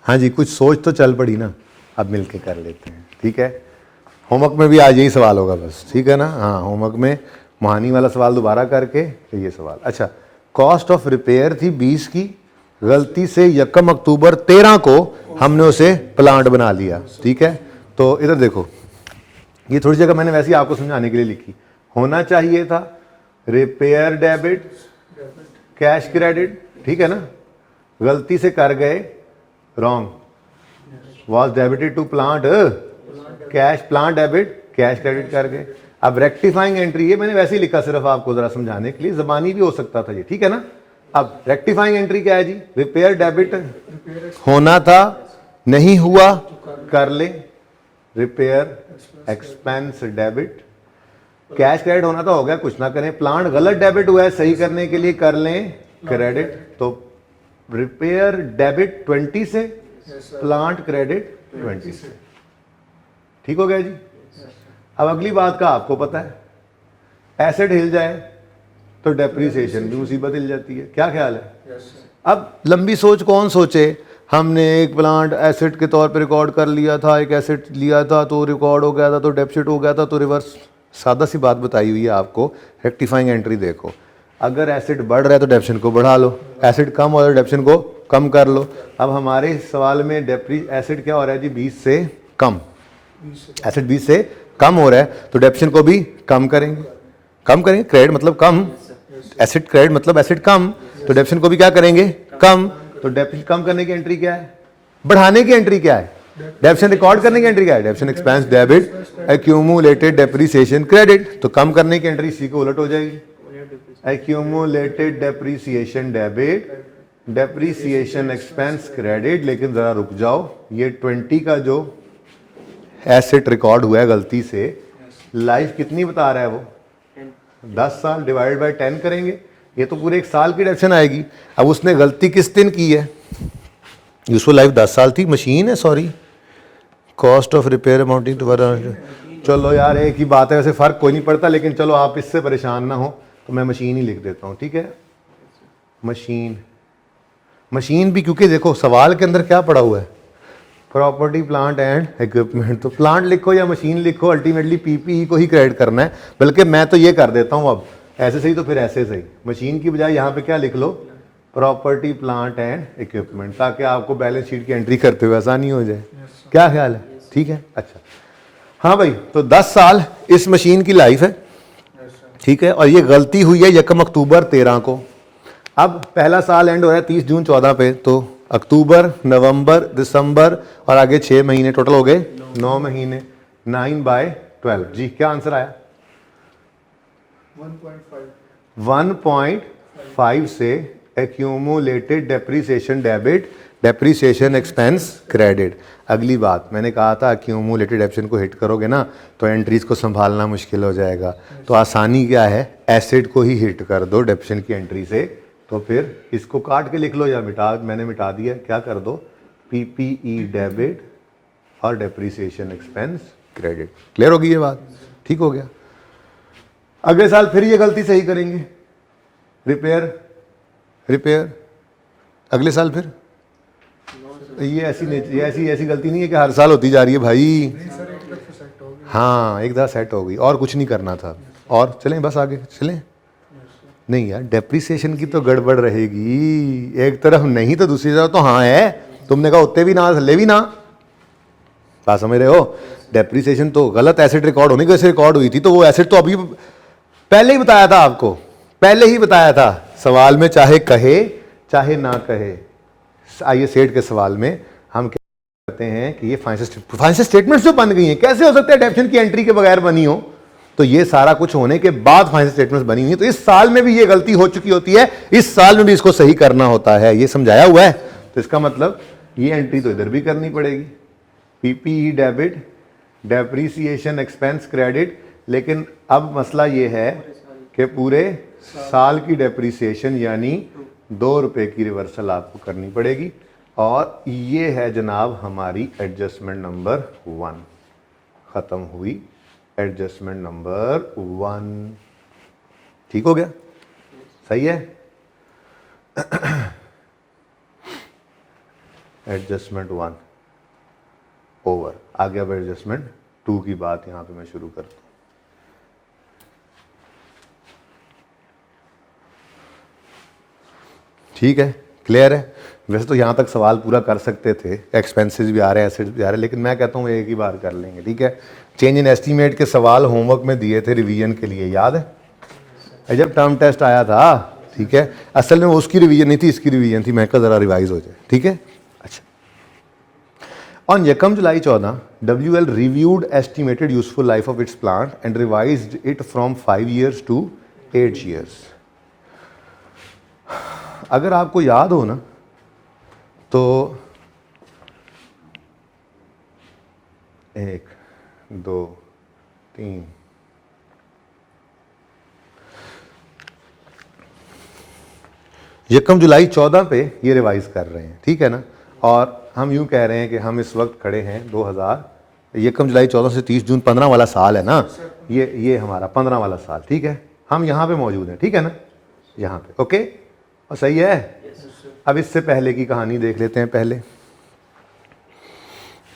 हाँ जी, कुछ सोच तो चल पड़ी ना, अब मिलके कर लेते हैं। ठीक है, होमवर्क में भी आज यही सवाल होगा बस, ठीक है ना। हाँ, होमवर्क में महानी वाला सवाल दोबारा करके तो ये सवाल। अच्छा, कॉस्ट ऑफ रिपेयर थी 20 की, गलती से 1 अक्टूबर 13 को हमने उसे प्लांट बना लिया। ठीक है, तो इधर देखो, ये थोड़ी जगह मैंने वैसे ही आपको समझाने के लिए लिखी। होना चाहिए था रिपेयर डेबिट कैश क्रेडिट, ठीक है ना, गलती से कर गए wrong, was debited to plant cash, plant debit cash credit कर गए। अब रेक्टिफाइंग एंट्री, ये मैंने वैसे ही लिखा सिर्फ आपको जरा समझाने के लिए, जबानी भी हो सकता था ये, ठीक है ना। अब रेक्टिफाइंग एंट्री क्या है जी, रिपेयर डेबिट होना था नहीं हुआ कर ले, repair expense debit, cash credit होना था हो गया, कुछ ना करें। प्लांट गलत डेबिट हुआ है, सही करने के लिए कर लें क्रेडिट, तो रिपेयर डेबिट 20 से, प्लांट क्रेडिट 20 से। ठीक हो गया जी। अब अगली बात का आपको पता है, एसेट हिल जाए तो डेप्रिसिएशन भी मुसीबत हिल जाती है, क्या ख्याल है। अब लंबी सोच कौन सोचे, हमने एक प्लांट एसेट के तौर पे रिकॉर्ड कर लिया था, एक एसेट लिया था तो रिकॉर्ड हो गया था, तो डेप्सिट हो गया था, तो रिवर्स। सादा सी बात बताई हुई है आपको, रेक्टिफाइंग एंट्री देखो, अगर एसिड बढ़ रहा है तो डेप्शन को बढ़ा लो, एसिड कम हो रहा है तो डेप्शन को कम कर लो। अब हमारे सवाल में एसिड क्या हो रहा है जी, 20 से कम, एसिड 20 से कम हो रहा है तो डेप्शन को भी कम करेंगे, क्रेडिट मतलब कम, एसिड क्रेडिट मतलब एसिड कम, तो डेप्शन को भी क्या करेंगे, कम। तो डेप्शन कम करने की एंट्री क्या है, बढ़ाने की एंट्री क्या है, डेप्शन रिकॉर्ड करने की एंट्री क्या है, डेप्शन expense debit accumulated depreciation credit, तो कम करने की एंट्री सी को उलट हो जाएगी, accumulated depreciation debit depreciation expense credit. लेकिन जरा रुक जाओ, ये 20 का जो एसेट रिकॉर्ड हुआ है गलती से, लाइफ कितनी बता रहा है वो, 10 साल, डिवाइड बाय 10 करेंगे, ये तो पूरे 1 साल की डेप्शन आएगी। अब उसने गलती किस दिन की है, यूजफुल लाइफ 10 साल थी, मशीन है sorry, cost of repair amounting to, चलो यार एक ही बात है, वैसे फ़र्क कोई नहीं पड़ता, लेकिन चलो आप इससे परेशान ना हो तो मैं मशीन ही लिख देता हूँ, ठीक है। मशीन भी, क्योंकि देखो सवाल के अंदर क्या पड़ा हुआ है, प्रॉपर्टी प्लांट एंड इक्विपमेंट, तो प्लांट लिखो या मशीन लिखो, अल्टीमेटली पीपीई को ही क्रेडिट करना है। बल्कि मैं तो ये कर देता हूँ, अब ऐसे सही तो फिर ऐसे सही, मशीन की बजाय यहाँ पे क्या लिख लो, प्रॉपर्टी प्लांट एंड इक्विपमेंट, ताकि आपको बैलेंस शीट की एंट्री करते हुए आसानी हो जाए। क्या ख्याल है, ठीक है। अच्छा हाँ भाई, तो 10 साल इस मशीन की लाइफ है, ठीक है, और ये गलती हुई है 1 अक्टूबर 13 को। अब पहला साल एंड हो रहा है 30 जून 14 पे, तो अक्टूबर, नवंबर, दिसंबर और आगे 6 महीने, टोटल हो गए 9 महीने, 9/12 जी। क्या आंसर आया, 1.5 से accumulated depreciation debit, depreciation expense credit. अगली बात मैंने कहा था एक्यूमुलेटेड डेप्रीसिएशन को हिट करोगे ना तो एंट्रीज को संभालना मुश्किल हो जाएगा। तो आसानी क्या है, एसेट को ही हिट कर दो डेप्रीसिएशन की एंट्री से। तो फिर इसको काट के लिख लो या मैंने मिटा दिया, क्या कर दो, पीपीई डेबिट और डेप्रीसिएशन एक्सपेंस क्रेडिट। क्लियर होगी ये बात, ठीक हो गया। अगले साल फिर ये गलती सही करेंगे, रिपेयर अगले साल फिर। ये ऐसी गलती नहीं है कि हर साल होती जा रही है भाई। हाँ, एक दफा सेट हो गई और कुछ नहीं करना था। और चलें बस आगे चलें। नहीं यार, डेप्रीसिएशन की तो गड़बड़ रहेगी, एक तरफ नहीं तो दूसरी तरफ तो हाँ है। तुमने कहा उत्ते भी ना थल्ले भी ना, क्या समझ रहे हो। डेप्रीसिएशन तो गलत एसेट रिकॉर्ड होने की वजह से रिकॉर्ड हुई थी, तो वो एसेट तो अभी पहले ही बताया था आपको, पहले ही बताया था सवाल में, चाहे कहे चाहे ना कहे। आइए सेठ के सवाल में हम क्या कहते हैं कि ये फाइनेंशियल स्टेटमेंट्स जो बन गई हैं, कैसे हो सकता है डेप्शन की एंट्री के बगैर बनी हो। तो ये सारा कुछ होने के बाद फाइनेंशियल स्टेटमेंट्स बनी हुई है। तो इस साल में भी ये गलती हो चुकी होती है, इस साल में भी इसको सही करना होता है, ये समझाया हुआ है। तो इसका मतलब ये एंट्री तो इधर भी करनी पड़ेगी, PPE debit, depreciation expense credit. लेकिन अब मसला ये है कि पूरे साल की डेप्रीसिएशन यानी 2 रुपए की रिवर्सल आपको करनी पड़ेगी। और ये है जनाब हमारी एडजस्टमेंट नंबर 1, ख़त्म हुई एडजस्टमेंट नंबर 1। ठीक हो गया, सही है। Adjustment 1 over. आगे अब एडजस्टमेंट 2 की बात यहां पे मैं शुरू करता हूं। ठीक है, क्लियर है। वैसे तो यहाँ तक सवाल पूरा कर सकते थे, एक्सपेंसेस भी आ रहे हैं, एसेट्स भी आ रहे हैं, लेकिन मैं कहता हूँ एक ही बार कर लेंगे, ठीक है। चेंज इन एस्टीमेट के सवाल होमवर्क में दिए थे रिवीजन के लिए, याद है जब टर्म टेस्ट आया था, ठीक है। असल में उसकी रिवीजन नहीं थी, इसकी रिवीजन थी, मैं कहा ज़रा रिवाइज हो जाए, ठीक है। अच्छा, ऑन यकम जुलाई 14 WL reviewed estimated useful life of its plant and revised it from 5 years to 8 years। अगर आपको याद हो ना तो 1 2 3 यकम जुलाई 14 पे ये रिवाइज कर रहे हैं, ठीक है ना। और हम यूं कह रहे हैं कि हम इस वक्त खड़े हैं 2000 यकम जुलाई 14 से 30 जून 15 वाला साल है ना, ये हमारा 15 वाला साल, ठीक है। हम यहाँ पे मौजूद हैं, ठीक है ना, यहाँ पे, ओके। और सही है। अब इससे पहले की कहानी देख लेते हैं। पहले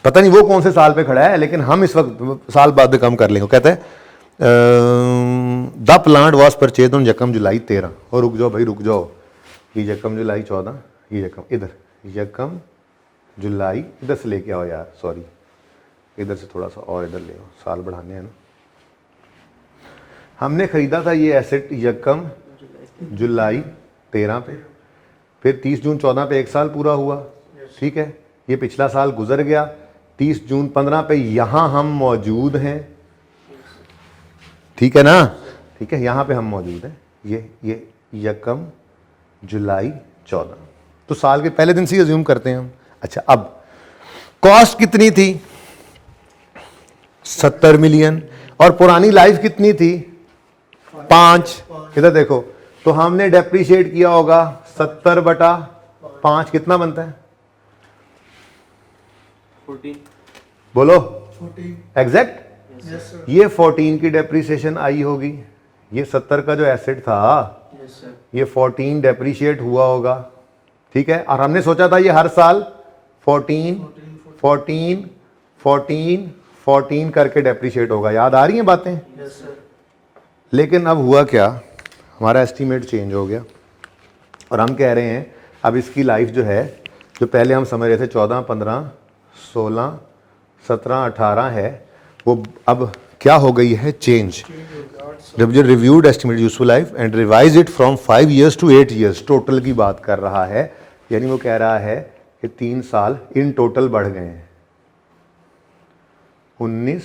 पता नहीं वो कौन से साल पे खड़ा है, लेकिन हम इस वक्त साल बाद में कम कर लेंगे। कहते हैं the plant was purchase on यकम जुलाई 13। और रुक जाओ भाई, रुक जाओ, ये यकम जुलाई 14, ये यकम इधर, यकम जुलाई इधर से लेके आओ यार, सॉरी इधर से थोड़ा सा और इधर ले आओ, साल बढ़ाने हैं ना। हमने खरीदा था ये एसेट यकम जुलाई 13 पे, फिर 30 जून 14 पे 1 साल पूरा हुआ, ठीक है। ये पिछला साल गुजर गया, 30 जून 15 पे यहाँ हम मौजूद हैं, ठीक है ना, ठीक है, यहाँ पे हम मौजूद हैं। ये यकम जुलाई 14, तो साल के पहले दिन से अज्यूम करते हैं हम। अच्छा, अब कॉस्ट कितनी थी 70 मिलियन, और पुरानी लाइफ कितनी थी 5। इधर देखो, तो हमने डेप्रीशिएट किया होगा 70/5, कितना बनता है 14। बोलो 14 एग्जैक्ट। ये 14 की डेप्रीसिएशन आई होगी, ये 70 का जो एसेट था ये 14 डेप्रीशिएट हुआ होगा, ठीक है। और हमने सोचा था ये हर साल 14 14 14 14 करके डेप्रीशिएट होगा, याद आ रही हैं बातें। लेकिन अब हुआ क्या, हमारा एस्टीमेट चेंज हो गया और हम कह रहे हैं अब इसकी लाइफ जो है, जो पहले हम समझ रहे थे 14 15 16 17 18 है, वो अब क्या हो गई है, change. Reviewed estimate useful life and revise it from 5 years to 8 years। Total की बात कर रहा है, यानी वो कह रहा है कि 3 साल इन टोटल बढ़ गए हैं, 19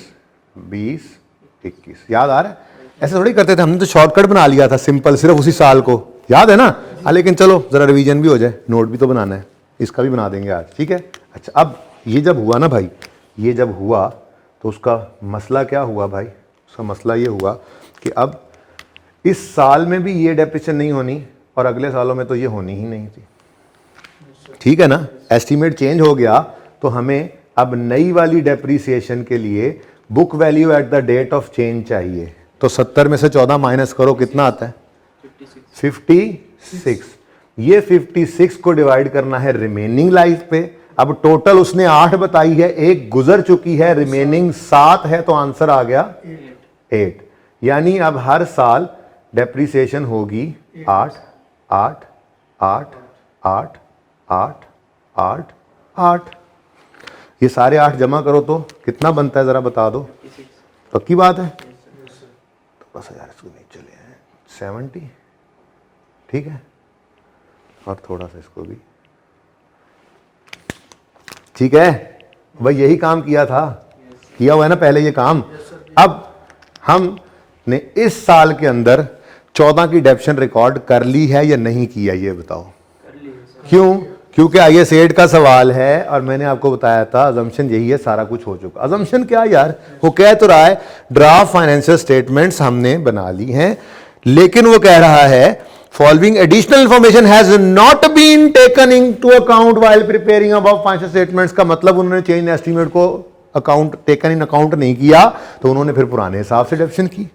20 21। याद आ रहा है, ऐसे थोड़ी करते थे, हमने तो शॉर्टकट बना लिया था सिंपल, सिर्फ उसी साल को, याद है ना, लेकिन चलो जरा रिवीजन भी हो जाए, नोट भी तो बनाना है, इसका भी बना देंगे आज, ठीक है। अच्छा, अब ये जब हुआ ना भाई, ये जब हुआ तो उसका मसला क्या हुआ भाई? उसका मसला ये हुआ कि अब इस साल में भी ये डेप्रिसिएशन नहीं होनी और अगले सालों में तो ये होनी ही नहीं थी, ठीक है ना। एस्टीमेट चेंज हो गया तो हमें अब नई वाली डेप्रिसिएशन के लिए book value at the date of change चाहिए। तो 70 में से 14 माइनस करो, कितना आता है? 56। ये 56 को डिवाइड करना है रिमेनिंग लाइफ पे। अब टोटल उसने 8 बताई है, एक गुजर चुकी है, रिमेनिंग 7 है, तो आंसर आ गया 8। यानी अब हर साल डेप्रिसिएशन होगी 8 8 8 8 8 8 8। ये सारे 8 जमा करो तो कितना बनता है, जरा बता दो। पक्की बात है? थोड़ा सा यार इसको नीचे ले आए, 70, ठीक है, और थोड़ा सा इसको भी, ठीक है भाई। यही काम किया था, किया हुआ है ना पहले ये काम। अब हमने इस साल के अंदर 14 की डेप्शन रिकॉर्ड कर ली है या नहीं किया, ये बताओ। क्यों? क्योंकि IAS 8 का सवाल है और मैंने आपको बताया था अजम्पशन यही है, सारा कुछ हो चुका। अजम्पशन क्या यार, वो कह तो रहा है ड्राफ्ट फाइनेंशियल स्टेटमेंट्स हमने बना ली हैं, लेकिन वो कह रहा है following additional information has not been taken into account while preparing about financial statements. का मतलब उन्होंने चेंज एस्टीमेट को अकाउंट टेकन इन अकाउंट नहीं किया, तो उन्होंने फिर पुराने हिसाब से डेप्शन की।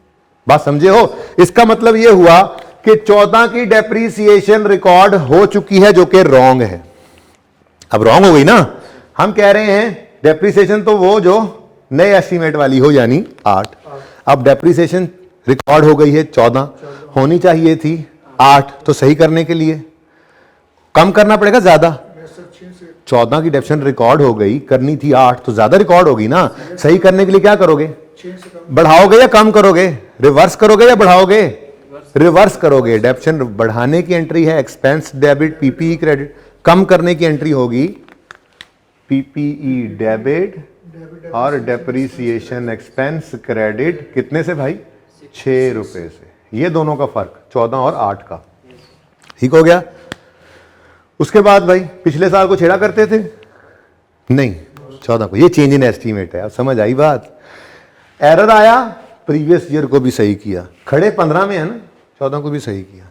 बात समझे हो? इसका मतलब यह हुआ कि 14 की डेप्रीसिएशन रिकॉर्ड हो चुकी है, जो कि रॉन्ग है। अब रॉन्ग हो गई ना, हम कह रहे हैं डेप्रीसिएशन तो वो जो नए एस्टीमेट वाली हो, यानी 8। अब डेप्रीसिएशन रिकॉर्ड हो गई है 14, होनी चाहिए थी 8। तो सही करने के लिए कम करना पड़ेगा ज्यादा। 14 की डेप्शन रिकॉर्ड हो गई, करनी थी 8, तो ज्यादा रिकॉर्ड होगी ना। सही करने के लिए क्या करोगे? बढ़ाओगे या कम करोगे? रिवर्स करोगे या बढ़ाओगे? रिवर्स करोगे। डेप्शन बढ़ाने की एंट्री है एक्सपेंस डेबिट पीपीई क्रेडिट, कम करने की एंट्री होगी पीपीई डेबिट और डेप्रीसिएशन एक्सपेंस क्रेडिट। कितने से भाई? 6 रुपए से। ये दोनों का फर्क 14 और 8 का, ठीक हो गया। उसके बाद भाई पिछले साल को छेड़ा करते थे नहीं, 14 को। ये चेंज इन एस्टीमेट है, अब समझ आई बात। एरर आया, प्रीवियस ईयर को भी सही किया, खड़े 15 में है ना, 14 को भी सही किया।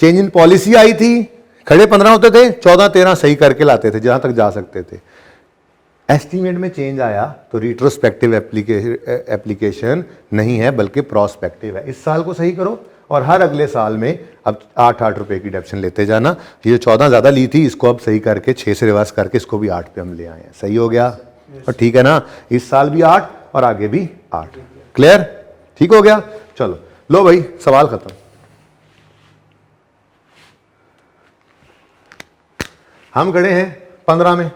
चेंज इन पॉलिसी आई थी, खड़े 15 होते थे, 14 13 सही करके लाते थे जहां तक जा सकते थे। एस्टीमेट में चेंज आया तो रिट्रोस्पेक्टिव एप्लीकेशन नहीं है, बल्कि प्रोस्पेक्टिव है। इस साल को सही करो और हर अगले साल में अब 8-8 रुपए की डेप्शन लेते जाना। ये 14 ज्यादा ली थी, इसको अब सही करके 6 से रिवर्स करके इसको भी 8 पे हम ले आए हैं। सही हो गया और ठीक है ना। इस साल भी 8 और आगे भी 8। क्लियर? ठीक हो गया। चलो लो भाई, सवाल खत्म। हम खड़े हैं 15 में,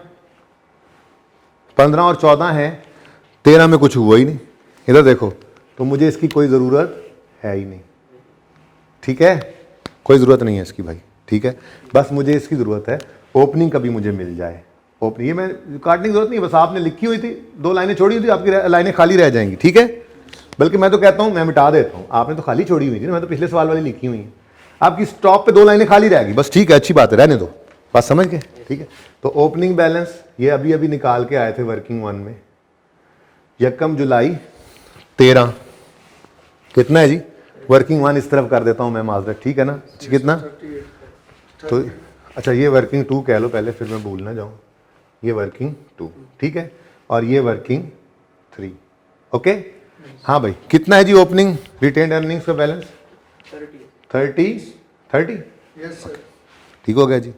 15 और 14 है, 13 में कुछ हुआ ही नहीं। इधर देखो, तो मुझे इसकी कोई ज़रूरत है ही नहीं, ठीक है, कोई ज़रूरत नहीं है इसकी भाई, ठीक है। बस मुझे इसकी ज़रूरत है ओपनिंग कभी मुझे मिल जाए। ओपनिंग ये मैं काटने की ज़रूरत नहीं, बस आपने लिखी हुई थी, 2 लाइनें छोड़ी हुई थी, आपकी लाइनें खाली रह जाएंगी, ठीक है। बल्कि मैं तो कहता हूँ मैं मिटा देता हूँ, आपने तो खाली छोड़ी हुई थी ना, मैं तो पिछले सवाल वाली लिखी हुई है। आपकी स्टॉप पे 2 लाइनें खाली रहेगी, बस ठीक है, अच्छी बात है, रहने दो, बात समझ गए, ठीक है। तो ओपनिंग बैलेंस ये अभी अभी निकाल के आए थे वर्किंग 1 में, 1 जुलाई 13 कितना है जी? वर्किंग 1 इस तरफ कर देता हूं मैं माजरत, ठीक है ना। कितना? तो अच्छा, ये वर्किंग 2 कह लो पहले, फिर मैं भूल ना जाऊं। ये वर्किंग 2, ठीक है, और ये वर्किंग 3, ओके। हाँ भाई, कितना है जी ओपनिंग रिटेन्ड अर्निंग्स का बैलेंस? 30। Yes sir. ठीक हो गया जी।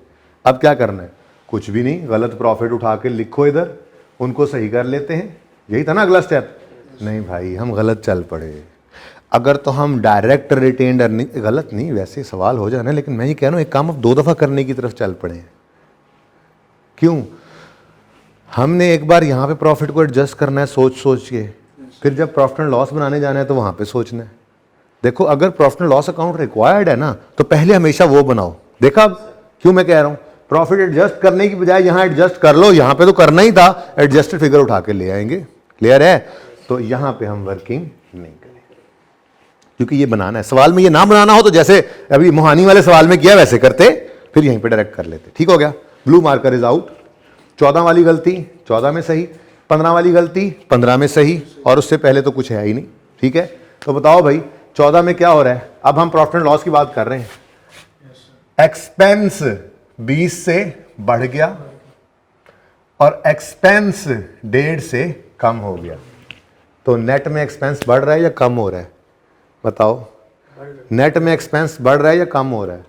अब क्या करना है? कुछ भी नहीं, गलत प्रॉफिट उठा के लिखो इधर, उनको सही कर लेते हैं। यही था ना अगला स्टेप? नहीं भाई, हम गलत चल पड़े। अगर तो हम डायरेक्ट रिटेन्ड अर्निंग, गलत नहीं वैसे सवाल हो जाना, लेकिन मैं ये कह रहा हूँ एक काम अब 2 दफ़ा करने की तरफ चल पड़े हैं। क्यों? हमने एक बार यहाँ पे प्रॉफिट को एडजस्ट करना है सोच सोच के, फिर जब प्रॉफिट एंड लॉस बनाने जाना है तो वहाँ पे सोचना है। देखो, अगर profit and loss account required है ना, तो पहले हमेशा वो बनाओ। देखा क्यों मैं कह रहा हूँ? प्रॉफिट एडजस्ट करने की बजाय यहाँ एडजस्ट कर लो, यहाँ पे तो करना ही था, एडजस्टेड फिगर उठा के ले आएंगे। क्लियर है? तो यहाँ पे हम वर्किंग नहीं करें, क्योंकि ये बनाना है। सवाल में ये ना बनाना हो तो जैसे अभी मोहानी वाले सवाल में किया वैसे करते, फिर यहीं पे डायरेक्ट कर लेते। ठीक हो गया, ब्लू मार्कर इज आउट। 14 वाली गलती 14 में सही, 15 वाली गलती 15 में सही, और उससे पहले तो कुछ है ही नहीं। ठीक है, तो बताओ भाई 14 में क्या हो रहा है। अब हम प्रॉफिट एंड लॉस की बात कर रहे हैं। एक्सपेंस 20 से बढ़ गया और एक्सपेंस 1.5 से कम हो गया, तो नेट में एक्सपेंस बढ़ रहा है या कम हो रहा है? बताओ, नेट में एक्सपेंस बढ़ रहा है या कम हो रहा है?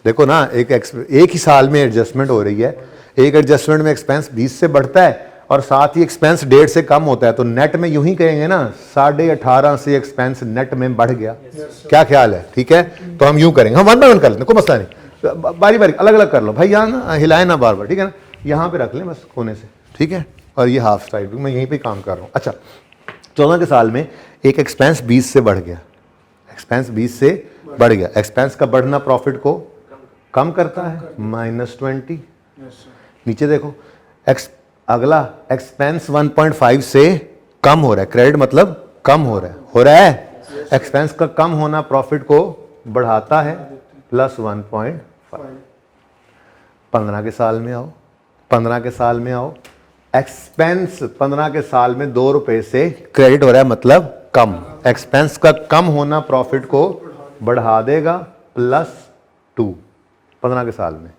देखो ना, एक ही साल में एडजस्टमेंट हो रही है। एक एडजस्टमेंट में एक्सपेंस 20 से बढ़ता है और साथ ही एक्सपेंस 1.5 से कम होता है, तो नेट में यूं ही कहेंगे ना 18.5 से एक्सपेंस नेट में बढ़ गया। क्या ख्याल है? ठीक है, तो हम यूं करेंगे, हम वन बाय वन कर लेते हैं, कोई मसला नहीं, बारी बारी अलग अलग कर लो भाई, यहाँ ना हिलाए ना बार बार। ठीक है ना, यहाँ पे रख लें बस कोने से। ठीक है, और ये हाफ साइड मैं यहीं पे काम कर रहा हूँ। अच्छा, 14 के साल में एक एक्सपेंस 20 से बढ़ गया, एक्सपेंस 20 से बढ़ गया। एक्सपेंस का बढ़ना प्रॉफिट को कम करता है, -20। नीचे देखो, अगला एक्सपेंस 1.5 से कम हो रहा है, क्रेडिट मतलब कम हो रहा है, एक्सपेंस का कम होना प्रॉफिट को बढ़ाता है, +1.5। 15 के साल में आओ, 15 के साल में आओ, एक्सपेंस 15 के साल में 2 रुपए से क्रेडिट हो रहा है, मतलब कम। एक्सपेंस का कम होना प्रॉफिट को बढ़ा देगा, +2 15 के साल में।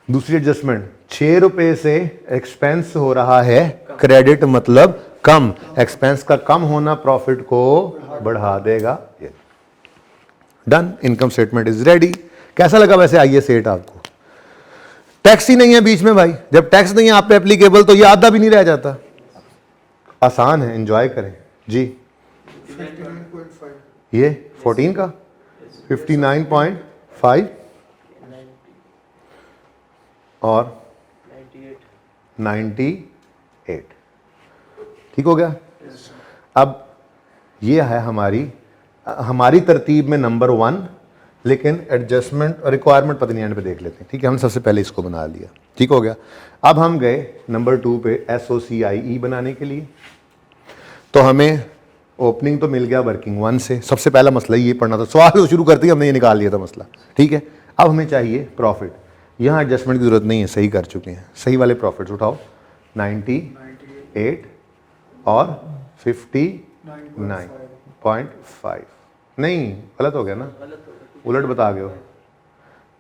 दूसरी एडजस्टमेंट, 6 रुपए से एक्सपेंस हो रहा है, क्रेडिट मतलब कम। एक्सपेंस का कम होना प्रॉफिट को बढ़ा देगा। Done, income statement is ready. कैसा लगा वैसे आइए सेट आपको? टैक्स ही नहीं है बीच में भाई, जब टैक्स नहीं है आप पे एप्लीकेबल तो ये आधा भी नहीं रह जाता। आसान है, एंजॉय करें जी। 59.5 ये 14 का 59.5 और 98। ठीक हो गया। अब ये है हमारी तरतीब में नंबर 1, लेकिन एडजस्टमेंट और रिक्वायरमेंट पता नहीं एंड पे देख लेते हैं। ठीक है, हमने सबसे पहले इसको बना लिया। ठीक हो गया। अब हम गए नंबर 2 पे SOCIE बनाने के लिए, तो हमें ओपनिंग तो मिल गया वर्किंग 1 से। सबसे पहला मसला ये पढ़ना था, सवाल शुरू करते ही हमने ये निकाल लिया था मसला। ठीक है, अब हमें चाहिए प्रॉफिट। यहाँ एडजस्टमेंट की जरूरत नहीं है, सही कर चुके हैं। सही वाले प्रॉफिट्स उठाओ, 98 और 59.5। नहीं, गलत हो गया ना, उलट बता गए हो।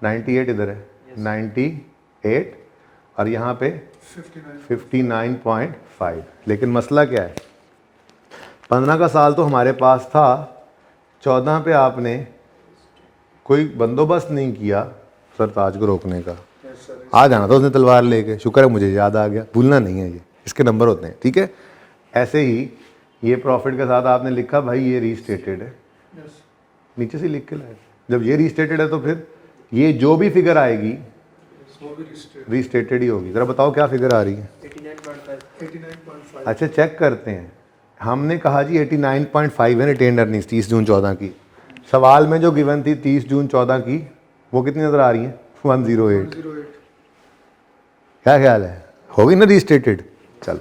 98 इधर है, 98 और यहाँ पे 59.5। लेकिन मसला क्या है, 15 का साल तो हमारे पास था, 14 पे आपने कोई बंदोबस्त नहीं किया सरताज को रोकने का। आ जाना था उसने तलवार लेके, शुक्र है मुझे याद आ गया, भूलना नहीं है, ये इसके नंबर होते हैं। ठीक है, ऐसे ही ये प्रॉफिट के साथ आपने लिखा भाई ये रीस्टेटेड है, नीचे से लिख के लाए। जब ये रीस्टेटेड है तो फिर ये जो भी फिगर आएगी रीस्टेटेड ही होगी। जरा बताओ क्या फिगर आ रही है? 89.5। अच्छा, चेक करते हैं। हमने कहा जी 89.5 है रिटेन्ड अर्निंग्स 30 जून 14 की। सवाल में जो गिवन थी 30 जून 14 की, वो कितनी नजर आ रही है? 108। क्या ख्याल है, होगी ना रीस्टेटेड? चलो,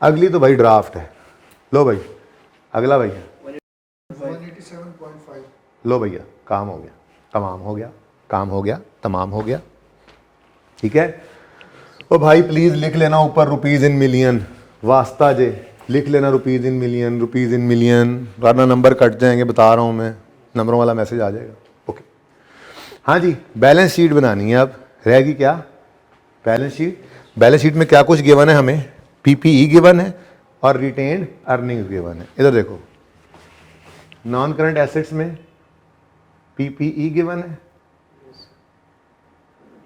अगली तो भाई ड्राफ्ट है। लो भाई, अगला भैया 187.5। लो भैया, काम हो गया, तमाम हो गया, काम हो गया, तमाम हो गया। ठीक है, ओ भाई प्लीज लिख लेना ऊपर रुपीज इन मिलियन, वास्ता जे लिख लेना rupees in million, rupees in million, वरना नंबर कट जाएंगे, बता रहा हूँ मैं, नंबरों वाला मैसेज आ जाएगा। ओके, हाँ जी, बैलेंस शीट बनानी है। अब रहेगी क्या? Balance sheet. बैलेंस शीट में क्या कुछ गिवन है हमें? PPE गिवन है और रिटेन्ड अर्निंग्स गिवन है। इधर देखो, नॉन करंट एसेट्स में PPE गिवन है,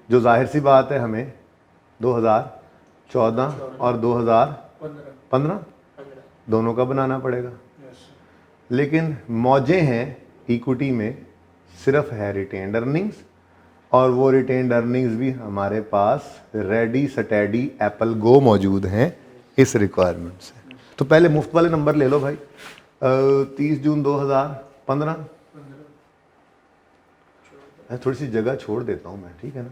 जो जाहिर सी बात है हमें 2014 और 2015 दोनों का बनाना पड़ेगा। लेकिन मौजें हैं इक्विटी में, सिर्फ है रिटेन्ड अर्निंग्स, और वो रिटेन्ड अर्निंग्स भी हमारे पास रेडी स्टडी एप्पल गो मौजूद हैं इस रिक्वायरमेंट से। तो पहले मुफ्त वाले नंबर ले लो भाई। 30 जून 2015, थोड़ी सी जगह छोड़ देता हूँ मैं, ठीक है ना,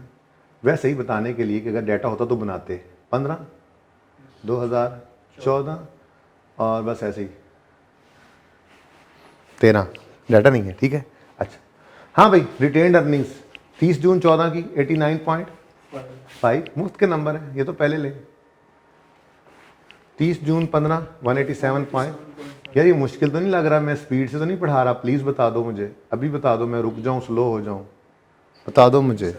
वैसे ही बताने के लिए कि अगर डाटा होता तो बनाते। 15 2014 और बस ऐसे ही 13 डाटा नहीं है, ठीक है। अच्छा हाँ भाई, रिटेन्ड अर्निंग्स 30 जून 14 की 89.5 मुफ्त के नंबर है, ये तो पहले ले। 30 जून 15 187 पॉइंट। यार ये मुश्किल तो नहीं लग रहा, मैं स्पीड से तो नहीं पढ़ा रहा, प्लीज़ बता दो मुझे, अभी बता दो, मैं रुक जाऊँ, स्लो हो जाऊँ, बता दो मुझे।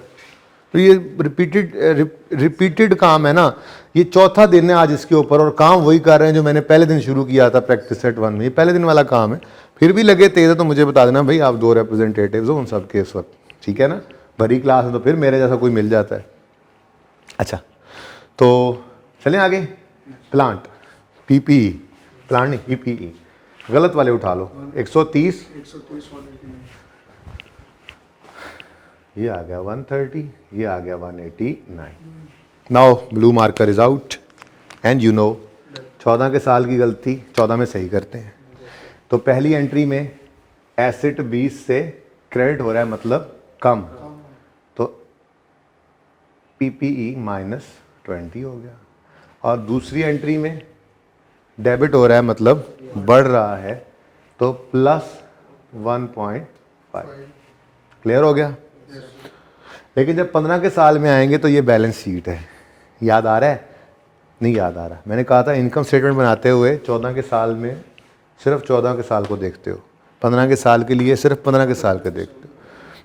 तो ये रिपीटेड काम है ना, ये चौथा दिन है आज इसके ऊपर, और काम वही कर रहे हैं जो मैंने पहले दिन शुरू किया था प्रैक्टिस सेट 1 में, ये पहले दिन वाला काम है। फिर भी लगे तेज है तो मुझे बता देना भाई, आप 2 रिप्रेजेंटेटिव्स हो उन सब के इस वक्त, ठीक है ना। भरी क्लास है तो फिर मेरे जैसा कोई मिल जाता है। अच्छा तो चलें आगे। प्लांट, पीपीई, प्लांट नहीं पीपीई, गलत वाले उठा लो। 130 ये आ गया 130, ये आ गया 189। Now blue marker is out and you know 14 के साल की गलती 14 में सही करते हैं। तो पहली एंट्री में एसेट 20 से क्रेडिट हो रहा है, मतलब कम, तो पीपीई -20 हो गया। और दूसरी एंट्री में डेबिट हो रहा है, मतलब बढ़ रहा है, तो +1.5। क्लियर हो गया। लेकिन जब 15 के साल में आएंगे तो ये बैलेंस शीट है, याद आ रहा है? नहीं याद आ रहा। मैंने कहा था इनकम स्टेटमेंट बनाते हुए 14 के साल में सिर्फ 14 के साल को देखते हो, 15 के साल के लिए सिर्फ 15 के साल के देखते हो।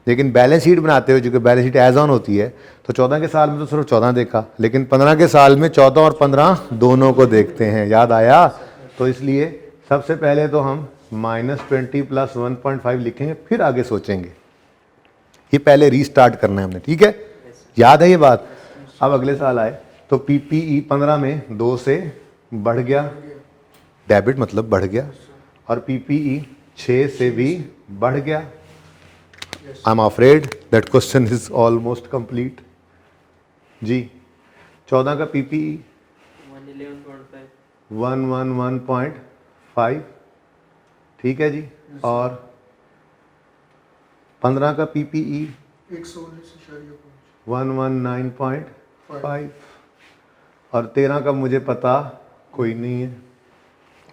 लेकिन बैलेंस शीट बनाते हुए, जो कि बैलेंस शीट एज ऑन होती है, तो 14 के साल में तो सिर्फ 14 देखा, लेकिन 15 के साल में 14 और 15 दोनों को देखते हैं। याद आया? तो इसलिए सबसे पहले तो हम -20 + 1.5 लिखेंगे, फिर आगे सोचेंगे। ये पहले रीस्टार्ट करना है हमने, ठीक है? याद है ये बात? अब अगले साल आए तो पीपीई 15 में 2 से बढ़ गया, डेबिट मतलब बढ़ गया, और पीपीई 6 से भी बढ़ गया। I am afraid that question is almost complete जी। 14 का पीपीई 111.5, ठीक है जी। और 15 का पीपीई 119.5, और 13 का मुझे पता कोई नहीं है,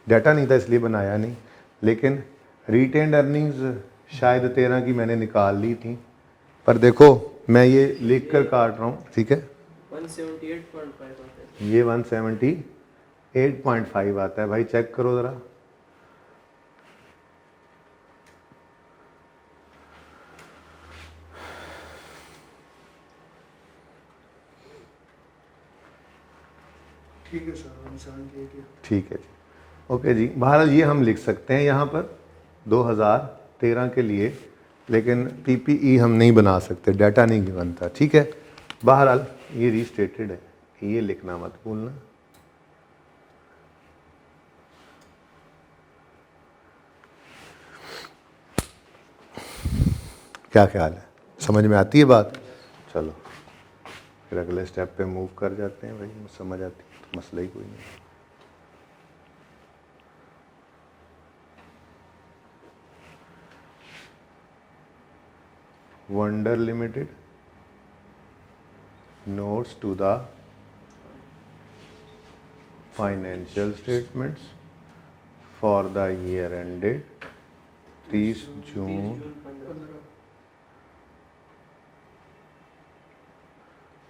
डाटा नहीं था इसलिए बनाया नहीं, लेकिन रिटेन्ड अर्निंग्स शायद 13 की मैंने निकाल ली थी, पर देखो मैं ये लिख कर काट रहा हूँ, ठीक है। 178.5 आता है। ये 178.5 आता है भाई, चेक करो ज़रा। ठीक है सर, 178। ठीक है जी, ओके जी। बहरहाल ये हम लिख सकते हैं यहाँ पर 2013 के लिए, लेकिन पीपीई हम नहीं बना सकते, डाटा नहीं बनता, ठीक है। बहरहाल ये रीस्टेटेड है, ये लिखना मत भूलना। क्या ख्याल है, समझ में आती है बात? चलो फिर अगले स्टेप पे मूव कर जाते हैं भाई, समझ आती है तो मसला ही कोई नहीं। Wonder limited notes to the financial statements for the year ended 30 जून।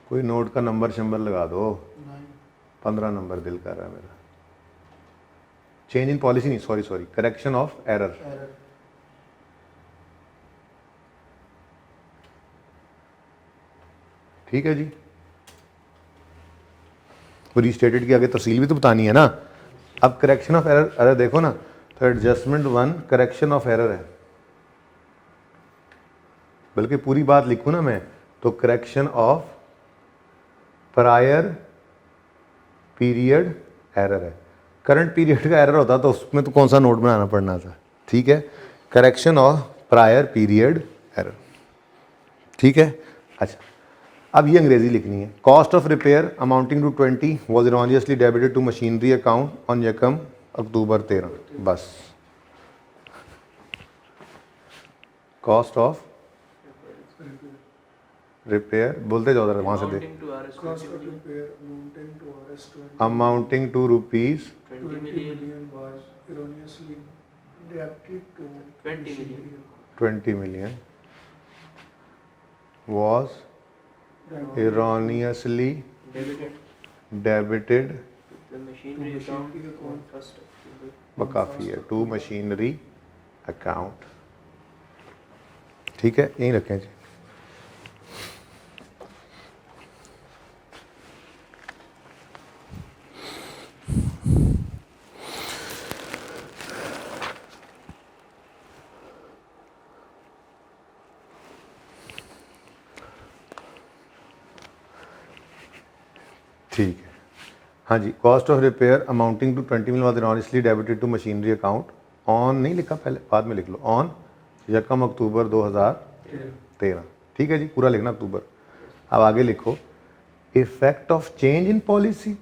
कोई नोट का नंबर शंबर लगा दो, 15 नंबर दिल कर रहा है मेरा। चेंज इन पॉलिसी नहीं, सॉरी, करेक्शन ऑफ एरर। ठीक है जी। वो रीस्टेटेड की आगे तफसील भी तो बतानी है ना। अब करेक्शन ऑफ एरर, अरे देखो ना, तो एडजस्टमेंट 1 करेक्शन ऑफ एरर है, बल्कि पूरी बात लिखूं ना मैं तो correction of prior period error है। करंट पीरियड का एरर होता तो उसमें तो कौन सा नोट बनाना पड़ना था, ठीक है। Correction of prior period error, ठीक है। अच्छा अब ये अंग्रेजी लिखनी है। Cost of repair amounting to 20 was erroneously debited to machinery account on यकम अक्टूबर 13। बस कॉस्ट ऑफ रिपेयर बोलते जाओ जरा वहां से देख। Cost of repair amounting to Rs 20 amounting to rupees 20 million was erroneously Debited to 20 million. 20 million was erroneously debited The machinery account on 1st October. काफ़ी है टू मशीनरी अकाउंट। ठीक है, यहीं रखें जी। ठीक है, हाँ जी। Cost of repair amounting to 20 million was erroneously debited to machinery account on, नहीं लिखा पहले, बाद में लिख लो, ऑन 1 अक्टूबर 2013। ठीक है जी, पूरा लिखना अक्टूबर। अब आगे लिखो effect of change in policy,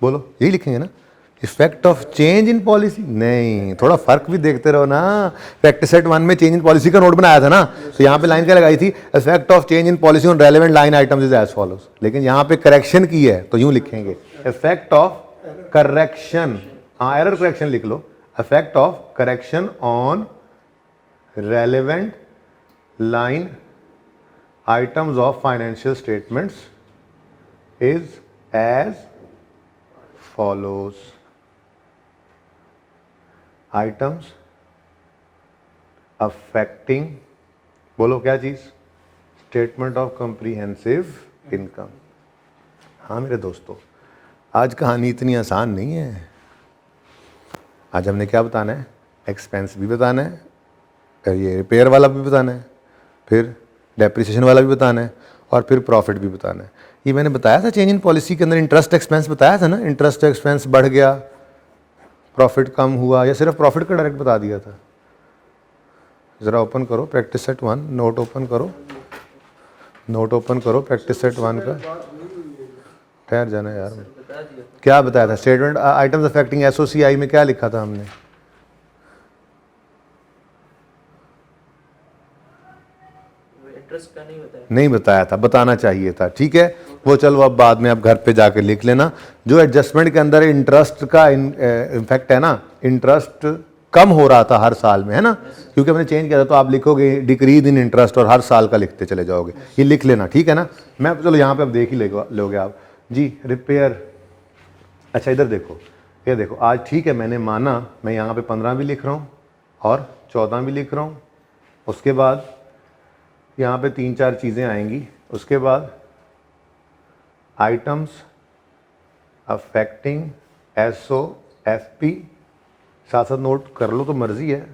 बोलो यही लिखेंगे ना, effect of change in policy. नहीं, थोड़ा फर्क भी देखते रहो ना। प्रैक्टिस सेट 1 में चेंज इन पॉलिसी का नोट बनाया था ना, तो यहाँ पे लाइन क्या लगाई थी, effect of change in policy on relevant line items is as follows. लेकिन यहाँ पे करेक्शन की है तो यूं लिखेंगे इफेक्ट ऑफ करेक्शन, हाँ एरर करेक्शन लिख लो, effect of correction on relevant line items of financial statements is as follows. Items affecting, बोलो क्या चीज, स्टेटमेंट ऑफ कॉम्प्रिहेंसिव इनकम। हाँ मेरे दोस्तों, आज कहानी इतनी आसान नहीं है। आज हमने क्या बताना है, एक्सपेंस भी बताना है, ये रिपेयर वाला भी बताना है, फिर डेप्रिसिएशन वाला भी बताना है, और फिर प्रॉफिट भी बताना है। ये मैंने बताया था चेंज इन पॉलिसी के अंदर, इंटरेस्ट एक्सपेंस बताया था ना, इंटरेस्ट एक्सपेंस बढ़ गया, प्रॉफिट कम हुआ, या सिर्फ प्रॉफिट का डायरेक्ट बता दिया था। ज़रा ओपन करो प्रैक्टिस सेट 1, नोट ओपन करो, नोट ओपन करो प्रैक्टिस सेट 1 का। ठहर जाना यार, बता दिया था। क्या बताया था, स्टेटमेंट आइटम्स अफेक्टिंग एसओसीआई में क्या लिखा था हमने, इंटरेस्ट का नहीं बताया। नहीं बताया था, बताना चाहिए था। ठीक है, वो चलो अब बाद में आप घर पे जाके लिख लेना। जो एडजस्टमेंट के अंदर इंटरेस्ट का इम्फेक्ट है ना, इंटरेस्ट कम हो रहा था हर साल में, है ना, क्योंकि हमने चेंज किया था, तो आप लिखोगे डिक्रीज इन इंटरेस्ट और हर साल का लिखते चले जाओगे। ये लिख लेना, ठीक है ना। मैं चलो यहाँ पे अब देख ही लोगे आप जी। रिपेयर, अच्छा इधर देखो, ये देखो, आज ठीक है मैंने माना, मैं यहाँ पे 15 भी लिख रहा हूँ और 14 भी लिख रहा हूँ। उसके बाद यहाँ पे 3-4 चीज़ें आएंगी। उसके बाद आइटम्स अफेक्टिंग SOFP, साथ साथ नोट कर लो तो मर्जी है,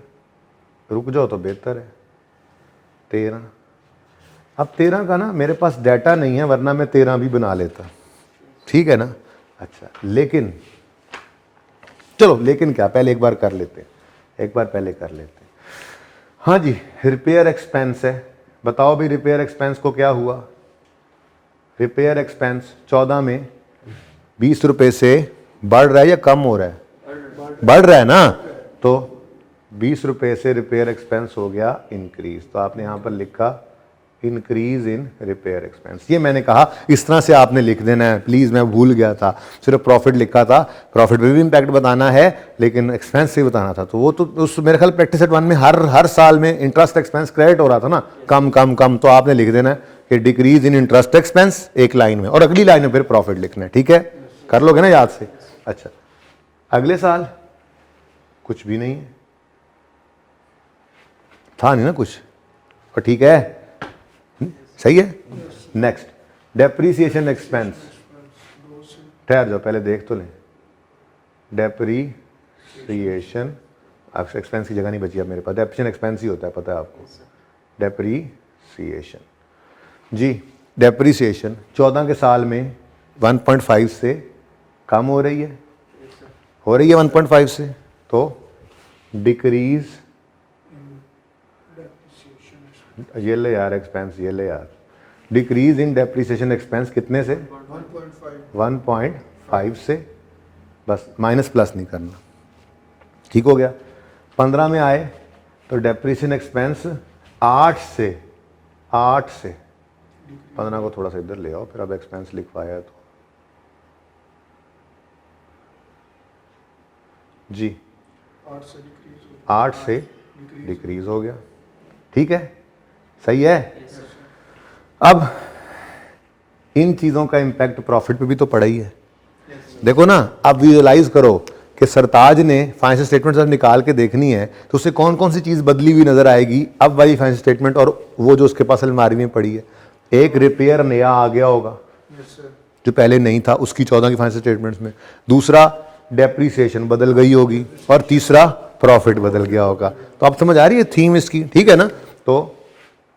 रुक जाओ तो बेहतर है। 13, अब 13 का ना मेरे पास डाटा नहीं है, वरना मैं 13 भी बना लेता, ठीक है ना। अच्छा, लेकिन चलो, लेकिन क्या, पहले एक बार कर लेते हैं, एक बार पहले कर लेते हैं। हाँ जी, रिपेयर एक्सपेंस है, बताओ भी रिपेयर एक्सपेंस को क्या हुआ। रिपेयर एक्सपेंस 14 में 20 रुपये से बढ़ रहा है या कम हो रहा है, बढ़ रहा है ना, तो 20 रुपये से रिपेयर एक्सपेंस हो गया इंक्रीज। तो आपने यहाँ पर लिखा इंक्रीज इन रिपेयर एक्सपेंस। ये मैंने कहा इस तरह से आपने लिख देना है, प्लीज़ मैं भूल गया था, सिर्फ प्रॉफिट लिखा था, प्रॉफिट पे भी इम्पैक्ट बताना है लेकिन एक्सपेंस से बताना था। तो वो तो उस मेरे ख्याल प्रैक्टिस सेट 1 में हर साल में इंटरेस्ट एक्सपेंस क्रेडिट हो रहा था ना, कम कम कम, तो आपने लिख देना है कि डिक्रीज इन इंटरेस्ट एक्सपेंस एक लाइन में, और अगली लाइन में फिर प्रॉफिट लिखना है, ठीक है, कर लोगे ना याद से। अच्छा, अगले साल कुछ भी नहीं है, था नहीं ना कुछ, और ठीक है, सही है। नेक्स्ट, डेप्रीसिएशन एक्सपेंस, ठहर जाओ पहले देख तो लें। डेप्रीसिएशन एक्सपेंस की जगह नहीं बची अब मेरे पास, डेप्रीसिएशन एक्सपेंस ही होता है, पता है आपको। डेप्रीसिएशन जी, डेप्रीसिएशन 14 के साल में 1.5 से कम हो रही है, 1.5 से, तो डिक्रीज, ये ले यार एक्सपेंस, ये ले यार, डिक्रीज इन डेप्रीसिएशन एक्सपेंस कितने से, 1.5 से, बस माइनस प्लस नहीं करना, ठीक हो गया। 15 में आए तो डेप्रीसिएशन एक्सपेंस 8 से 15 को थोड़ा सा इधर ले आओ, फिर अब एक्सपेंस लिखवाया तो जी 8 से डिक्रीज हो 8 से डिक्रीज हो गया। ठीक है, सही है। अब इन चीज़ों का इम्पैक्ट प्रॉफिट पे भी तो पड़ा ही है। देखो ना, आप विजुअलाइज करो कि सरताज ने फाइनेंशियल स्टेटमेंट जब निकाल के देखनी है तो उससे कौन कौन सी चीज़ बदली हुई नजर आएगी अब वाली फाइनेंशियल स्टेटमेंट और वो जो उसके पास अलमारी में पड़ी है। एक रिपेयर नया आ गया होगा यस सर जो पहले नहीं था उसकी 14 की फाइनेंशियल स्टेटमेंट्स में, दूसरा डेप्रीसिएशन बदल गई होगी और तीसरा प्रॉफिट बदल गया होगा। तो आप समझ आ रही है थीम इसकी, ठीक है ना। तो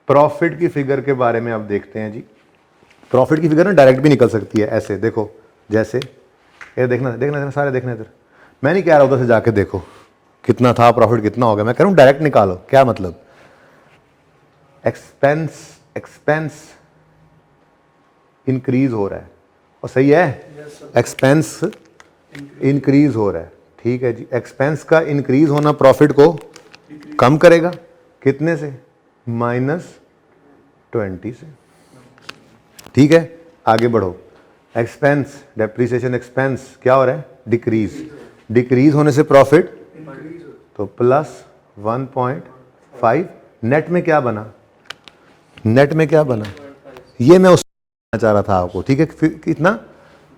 प्रॉफिट की फिगर के बारे में आप देखते हैं जी। प्रॉफिट की फिगर ना डायरेक्ट भी निकल सकती है ऐसे, देखो जैसे ये देखना देखना देखना सारे देखना इधर। मैं नहीं कह रहा उधर से जाके देखो कितना था प्रॉफिट कितना हो गया, मैं कह रहा हूँ डायरेक्ट निकालो। क्या मतलब, एक्सपेंस इंक्रीज हो रहा है और सही है, एक्सपेंस इंक्रीज हो रहा है। ठीक है जी, एक्सपेंस का इंक्रीज होना प्रॉफिट को कम करेगा, कितने से, -20 से। ठीक है, आगे बढ़ो। एक्सपेंस डेप्रीसिएशन एक्सपेंस क्या हो रहा है, डिक्रीज। डिक्रीज होने से प्रॉफिट तो +1.5। नेट में क्या बना, नेट में क्या बना, ये मैं उस चाह रहा था आपको। ठीक है, फिर कितना,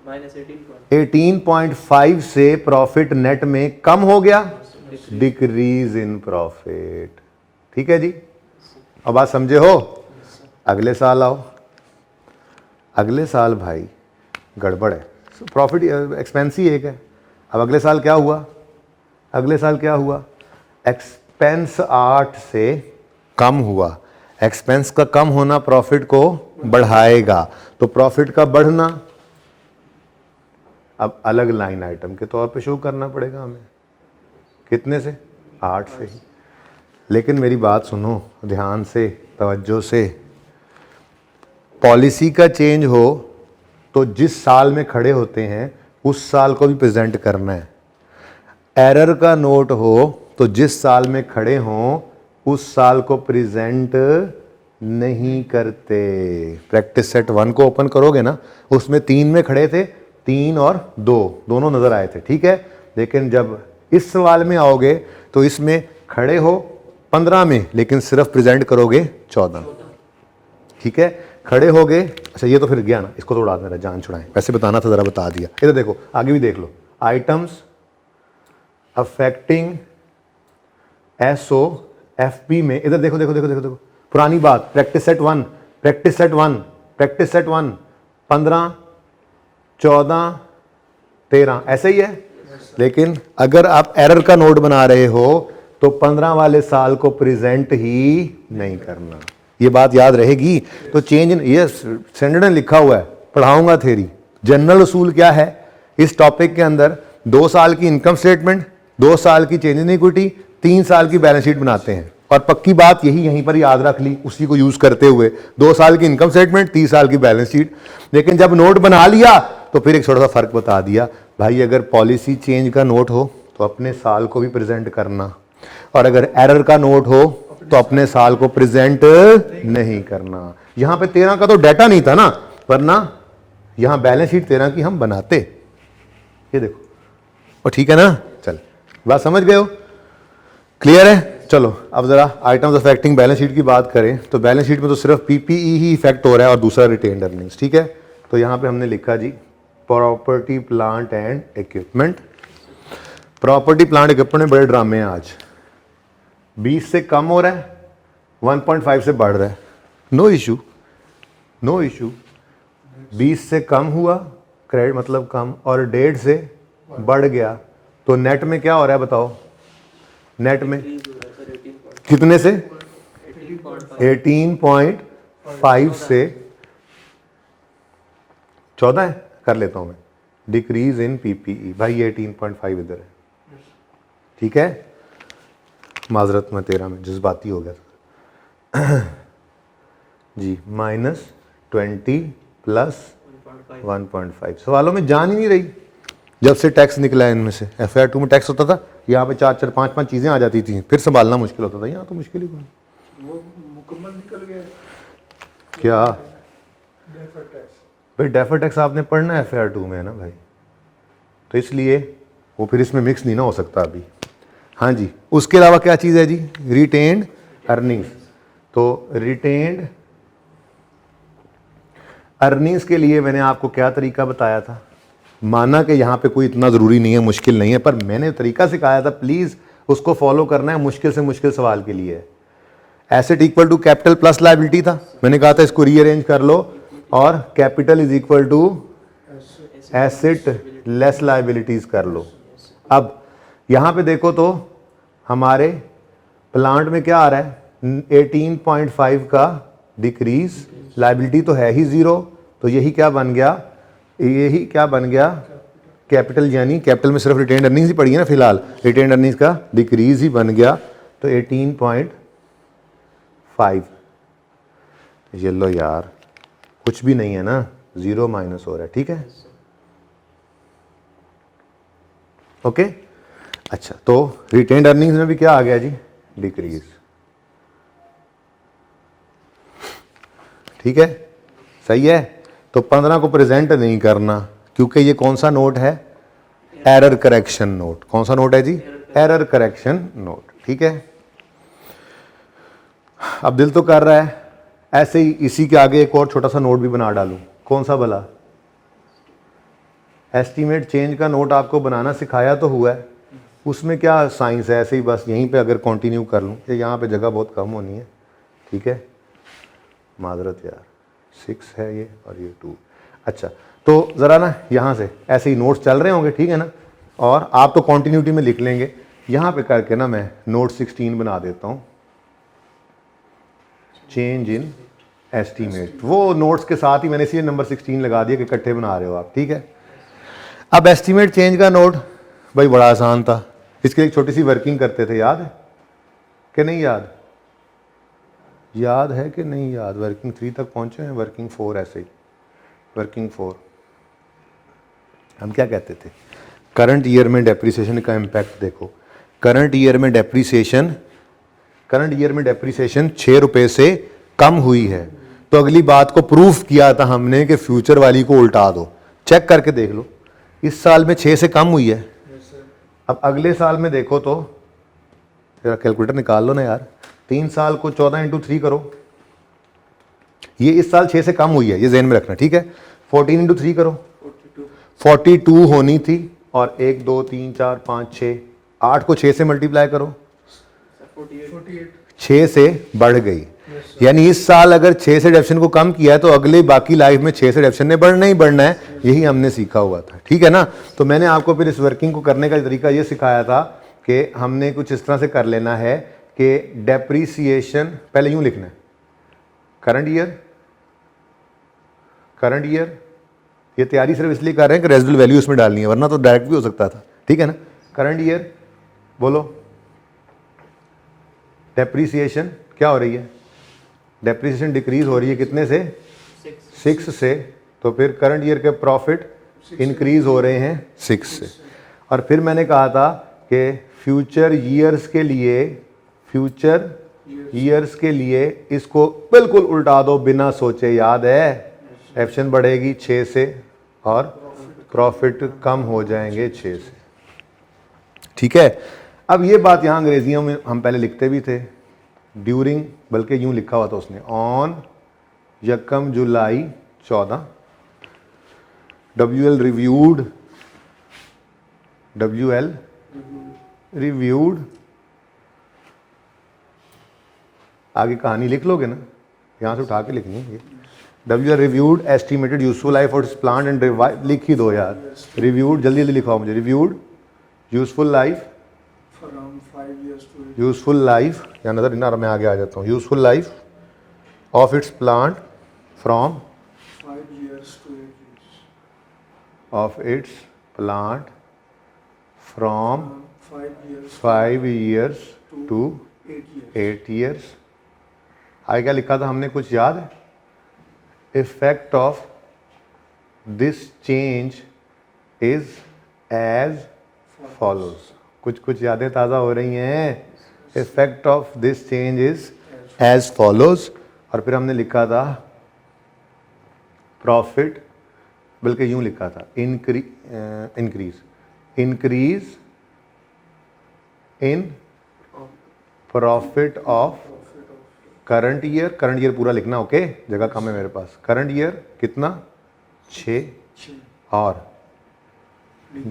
-18.5 से प्रॉफिट नेट में कम हो गया, डिक्रीज इन प्रॉफिट। ठीक है जी, अब बात समझे हो। अगले साल आओ, अगले साल भाई गड़बड़ है, प्रॉफिट एक्सपेंस ही एक है। अब अगले साल क्या हुआ, अगले साल क्या हुआ, एक्सपेंस 8 से कम हुआ। एक्सपेंस का कम होना प्रॉफिट को बढ़ाएगा, तो प्रॉफिट का बढ़ना अब अलग लाइन आइटम के तौर पे शो करना पड़ेगा हमें, कितने से, 8 से ही। लेकिन मेरी बात सुनो ध्यान से, तवज्जो से। पॉलिसी का चेंज हो तो जिस साल में खड़े होते हैं उस साल को भी प्रेजेंट करना है। एरर का नोट हो तो जिस साल में खड़े हों उस साल को प्रेजेंट नहीं करते। प्रैक्टिस सेट 1 को ओपन करोगे ना, उसमें 3 में खड़े थे, 3 और 2 दोनों नजर आए थे। ठीक है, लेकिन जब इस सवाल में आओगे तो इसमें खड़े हो 15 में लेकिन सिर्फ प्रेजेंट करोगे 14। ठीक है, खड़े हो गए। अच्छा ये तो फिर गया ना, इसको तो उड़ा मेरा जान छुड़ाएं, वैसे बताना था जरा बता दिया। इधर देखो, आगे भी देख लो, आइटम्स अफेक्टिंग SOFP में, इधर देखो देखो देखो देखो देखो, पुरानी बात, practice set 1, practice set 1, practice set 1, 15, 14, 13 ऐसे ही है। लेकिन अगर आप एरर का नोट बना रहे हो तो 15 वाले साल को प्रेजेंट ही नहीं करना, ये बात याद रहेगी। तो चेंज, ये स्टैंडर्ड में लिखा हुआ है, पढ़ाऊंगा थ्योरी। जनरल उसूल क्या है इस टॉपिक के अंदर, 2 साल की इनकम स्टेटमेंट, 2 साल की चेंज इन इक्विटी, 3 साल की बैलेंस शीट बनाते हैं। और पक्की बात यही यहीं पर याद रख ली, उसी को यूज करते हुए 2 साल की इनकम स्टेटमेंट, 3 साल की बैलेंस शीट। लेकिन जब नोट बना लिया तो फिर एक छोटा सा फर्क बता दिया, भाई अगर पॉलिसी चेंज का नोट हो तो अपने साल को भी प्रेजेंट करना, और अगर एरर का नोट हो तो अपने साल को प्रेजेंट नहीं करना। यहां पे 13 का तो डाटा नहीं था ना, वरना यहां बैलेंस शीट 13 की हम बनाते। ये देखो, और ठीक है ना, चल बात समझ गए हो, क्लियर है। चलो अब जरा आइटम्स अफेक्टिंग बैलेंस शीट की बात करें तो बैलेंस शीट में तो सिर्फ PPE ही इफेक्ट हो रहा है और दूसरा रिटेन्ड अर्निंग्स। ठीक है, तो यहां पे हमने लिखा जी property plant and equipment. Property plant equipment में बड़े ड्रामे हैं आज। 20 से कम हो रहा है, 1.5 से बढ़ रहा है, नो इशू, नो इशू। 20 से कम हुआ, क्रेडिट मतलब कम, और 1.5 से बढ़ गया, तो नेट में क्या हो रहा है बताओ, नेट में कितने से, 18.5 से 14 है, कर लेता हूं मैं, डिक्रीज इन PPE। भाई ये 18.5 इधर है, ठीक है, माजरत में 13 में जज्बाती हो गया था जी। -20 + 1.5 सवालों में जान ही नहीं रही जब से टैक्स निकला है इनमें से। FIR 2 में टैक्स होता था, यहाँ पे 4-4 5-5 चीज़ें आ जाती थी, फिर संभालना मुश्किल होता था। यहाँ तो मुश्किल ही कोई, वो मुकम्मल निकल गया क्या डेफर्ड टैक्स। भाई, डेफर टैक्स आपने पढ़ना है FIR 2 में है ना भाई, तो इसलिए वो फिर इसमें मिक्स नहीं ना हो सकता अभी। हाँ जी, उसके अलावा क्या चीज़ है जी? Retained earnings. तो रिटेन्ड अर्निंग्स के लिए मैंने आपको क्या तरीका बताया था? माना कि यहाँ पे कोई इतना ज़रूरी नहीं है, मुश्किल नहीं है, पर मैंने तरीका सिखाया था, प्लीज़ उसको फॉलो करना है, मुश्किल से मुश्किल सवाल के लिए है। Asset equal to capital plus liability था, मैंने कहा था इसको रीअरेंज कर लो, और capital is equal to asset less liabilities कर लो। अब यहाँ पे देखो तो हमारे प्लांट में क्या आ रहा है? 18.5 का डिक्रीज, लायबिलिटी तो है ही 0, तो यही क्या बन गया? यही क्या बन गया? कैपिटल, यानी कैपिटल में सिर्फ रिटेन्ड अर्निंग्स ही पड़ी है ना फिलहाल, रिटेन्ड अर्निंग्स का डिक्रीज ही बन गया, तो 18.5। ये लो यार, कुछ भी नहीं है ना, 0 माइनस हो रहा है, ठीक है, ओके। अच्छा, तो रिटेन्ड अर्निंग्स में भी क्या आ गया जी? डिक्रीज, ठीक है, सही है। तो 15 को प्रेजेंट नहीं करना, क्योंकि ये कौन सा नोट है? Error correction note. कौन सा नोट है जी? एरर करेक्शन नोट, ठीक है। अब दिल तो कर रहा है ऐसे ही इसी के आगे एक और छोटा सा नोट भी बना डालूं। कौन सा भला? एस्टीमेट चेंज का नोट आपको बनाना सिखाया तो हुआ है, उसमें क्या साइंस है, ऐसे ही बस यहीं पे अगर कंटिन्यू कर लूँ, ये यहाँ पे जगह बहुत कम होनी है, ठीक है, माजरत यार, 6 है ये और ये 2। अच्छा, तो ज़रा ना यहाँ से ऐसे ही नोट्स चल रहे होंगे, ठीक है ना, और आप तो कॉन्टीन्यूटी में लिख लेंगे। यहाँ पे करके ना मैं नोट 16 बना देता हूँ, चेंज इन एस्टीमेट। वो नोट्स के साथ ही मैंने इसलिए नंबर 16 लगा दिया कि इकट्ठे बना रहे हो आप, ठीक है। अब एस्टीमेट चेंज का नोट भाई बड़ा आसान था, इसके लिए एक छोटी सी वर्किंग करते थे, याद है कि नहीं? याद है कि नहीं याद? वर्किंग 3 तक पहुंचे हैं, वर्किंग 4 ऐसे ही, वर्किंग 4 हम क्या कहते थे? करंट ईयर में डेप्रिसिएशन का इम्पैक्ट देखो। करंट ईयर में डेप्रिसिएशन 6 रुपए से कम हुई है, तो अगली बात को प्रूफ किया था हमने कि फ्यूचर वाली को उल्टा दो। चेक करके देख लो, इस साल में 6 से कम हुई है। अब अगले साल में देखो तो, जरा कैलकुलेटर निकाल लो ना यार, 3 साल को 14 × 3 करो, ये इस साल 6 से कम हुई है, ये ज़हन में रखना, ठीक है। 14 × 3 करो, 42 होनी थी, और 1 2 3 4 5 6 8 को 6 से मल्टीप्लाई करो, 6 से बढ़ गई। यानी इस साल अगर 6 से डेप्शन को कम किया है, तो अगले बाकी लाइफ में 6 से डेप्शन ने बढ़ना ही बढ़ना है, यही हमने सीखा हुआ था, ठीक है ना। तो मैंने आपको फिर इस वर्किंग को करने का तरीका ये सिखाया था कि हमने कुछ इस तरह से कर लेना है कि डेप्रीसिएशन पहले यूं लिखना है, करंट ईयर, ये तैयारी सिर्फ इसलिए कर रहे हैं कि रेजिडुअल वैल्यू इसमें डालनी है, वरना तो डायरेक्ट भी हो सकता था, ठीक है ना। करंट ईयर बोलो, डेप्रीसिएशन क्या हो रही है? डेप्रीसिएशन डिक्रीज हो रही है, कितने से? 6 से, तो फिर करंट ईयर के प्रॉफिट इंक्रीज हो रहे हैं 6 से। और फिर मैंने कहा था कि फ्यूचर ईयर्स के लिए इसको बिल्कुल उल्टा दो बिना सोचे, याद है? एप्शन बढ़ेगी 6 से और प्रॉफिट कम हो जाएंगे 6 से, ठीक है। अब ये बात यहाँ अंग्रेजियों में हम पहले लिखते भी थे, ड्यूरिंग, बल्कि यूं लिखा हुआ था उसने, ऑन 1 जुलाई 14 WL रिव्यूड, आगे कहानी लिख लोगे ना, यहाँ से उठा के लिखनी है ये। WL reviewed estimated useful life और प्लांट एंड लिख ही दो यार, रिव्यूड जल्दी जल्दी लिखाओ मुझे, reviewed useful life, useful life, या नजर इना मैं आगे आ जाता हूँ, useful life of its plant from 5 years to 8 years. Of its plant from 5 years 5 years to 8 years. 8 years। आगे क्या लिखा था हमने, कुछ याद है? Effect of this change is as follows. कुछ यादें ताज़ा हो रही हैं। Effect of this change is as follows, और फिर हमने लिखा था प्रॉफिट, बल्कि यूं लिखा था in profit of current year पूरा लिखना, ओके, जगह कम है मेरे पास। करंट ईयर कितना 6 और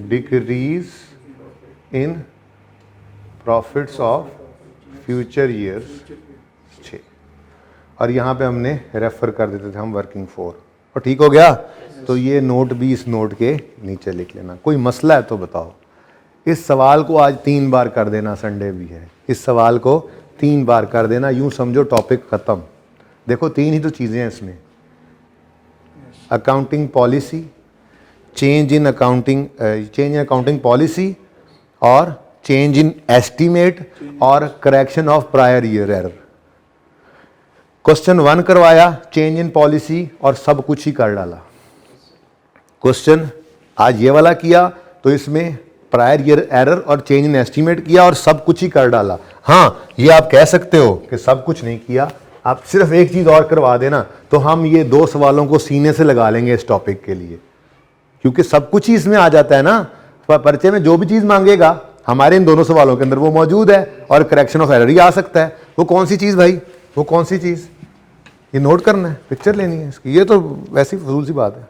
decrease in profits of future years 6, और यहाँ पे हमने रेफर कर देते थे हम वर्किंग फॉर, और ठीक हो गया। तो ये नोट भी इस नोट के नीचे लिख लेना। कोई मसला है तो बताओ। इस सवाल को आज 3 बार कर देना, संडे भी है, इस सवाल को 3 बार कर देना, यूं समझो टॉपिक खत्म। देखो 3 ही तो चीज़ें हैं इसमें, accounting policy, change in accounting policy, और चेंज इन एस्टीमेट, और correction of prior year error. Question 1 करवाया, चेंज इन पॉलिसी, और सब कुछ ही कर डाला। क्वेश्चन आज ये वाला किया तो इसमें प्रायर ईयर एरर और चेंज इन एस्टीमेट किया और सब कुछ ही कर डाला। हाँ, ये आप कह सकते हो कि सब कुछ नहीं किया, आप सिर्फ एक चीज़ और करवा देना तो हम ये 2 सवालों को सीने से लगा लेंगे इस टॉपिक के लिए, क्योंकि सब कुछ ही इसमें आ जाता है ना। पर्चे में जो भी चीज़ मांगेगा हमारे इन दोनों सवालों के अंदर वो मौजूद है, और करेक्शन ऑफ एरर ही आ सकता है। वो कौन सी चीज़ भाई, वो कौन सी चीज़, ये नोट करना है, पिक्चर लेनी है इसकी, ये तो वैसी फजूल सी बात है।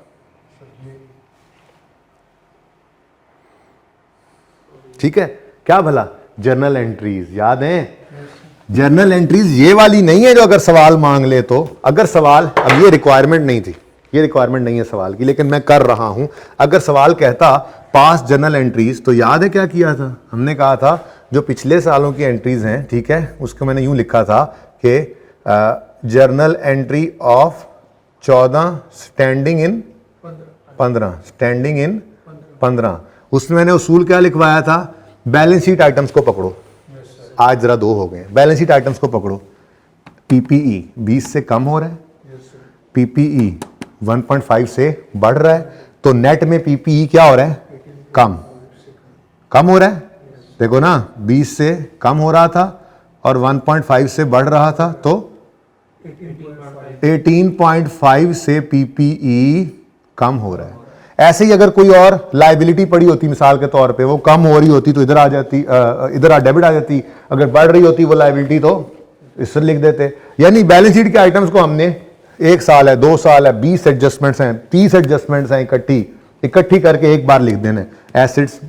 ठीक है, क्या भला, जर्नल एंट्रीज याद हैं? जर्नल एंट्रीज ये वाली नहीं है जो अगर सवाल मांग ले तो, अगर सवाल, अब ये रिक्वायरमेंट नहीं थी, ये रिक्वायरमेंट नहीं है सवाल की, लेकिन मैं कर रहा हूं। अगर सवाल कहता पास जर्नल एंट्रीज, तो याद है क्या किया था हमने? कहा था जो पिछले सालों की एंट्रीज हैं, ठीक है, उसको मैंने यूं लिखा था कि journal entry of 14 standing in 15, standing in 15। उसमें मैंने उसूल क्या लिखवाया था? बैलेंस शीट आइटम्स को पकड़ो, आज जरा 2 हो गए। बैलेंस शीट आइटम्स को पकड़ो, पीपीई 20 से कम हो रहा है, पीपीई 1.5 से बढ़ रहा है, तो नेट में पीपीई क्या हो रहा है? कम हो रहा है। देखो ना, 20 से कम हो रहा था और 1.5 से बढ़ रहा था, तो 18.5 से पीपीई कम हो रहा है। ऐसे ही अगर कोई और लायबिलिटी पड़ी होती मिसाल के तौर पे, वो कम हो रही होती तो इधर आ जाती, इधर डेबिट आ जाती, अगर बढ़ रही होती वो लायबिलिटी तो इस लिख देते। यानी बैलेंस शीट के आइटम्स को हमने 1 साल है, 2 साल है, 20 एडजस्टमेंट्स हैं, 30 एडजस्टमेंट्स हैं, इकट्ठी करके एक बार लिख देना। एसेट्स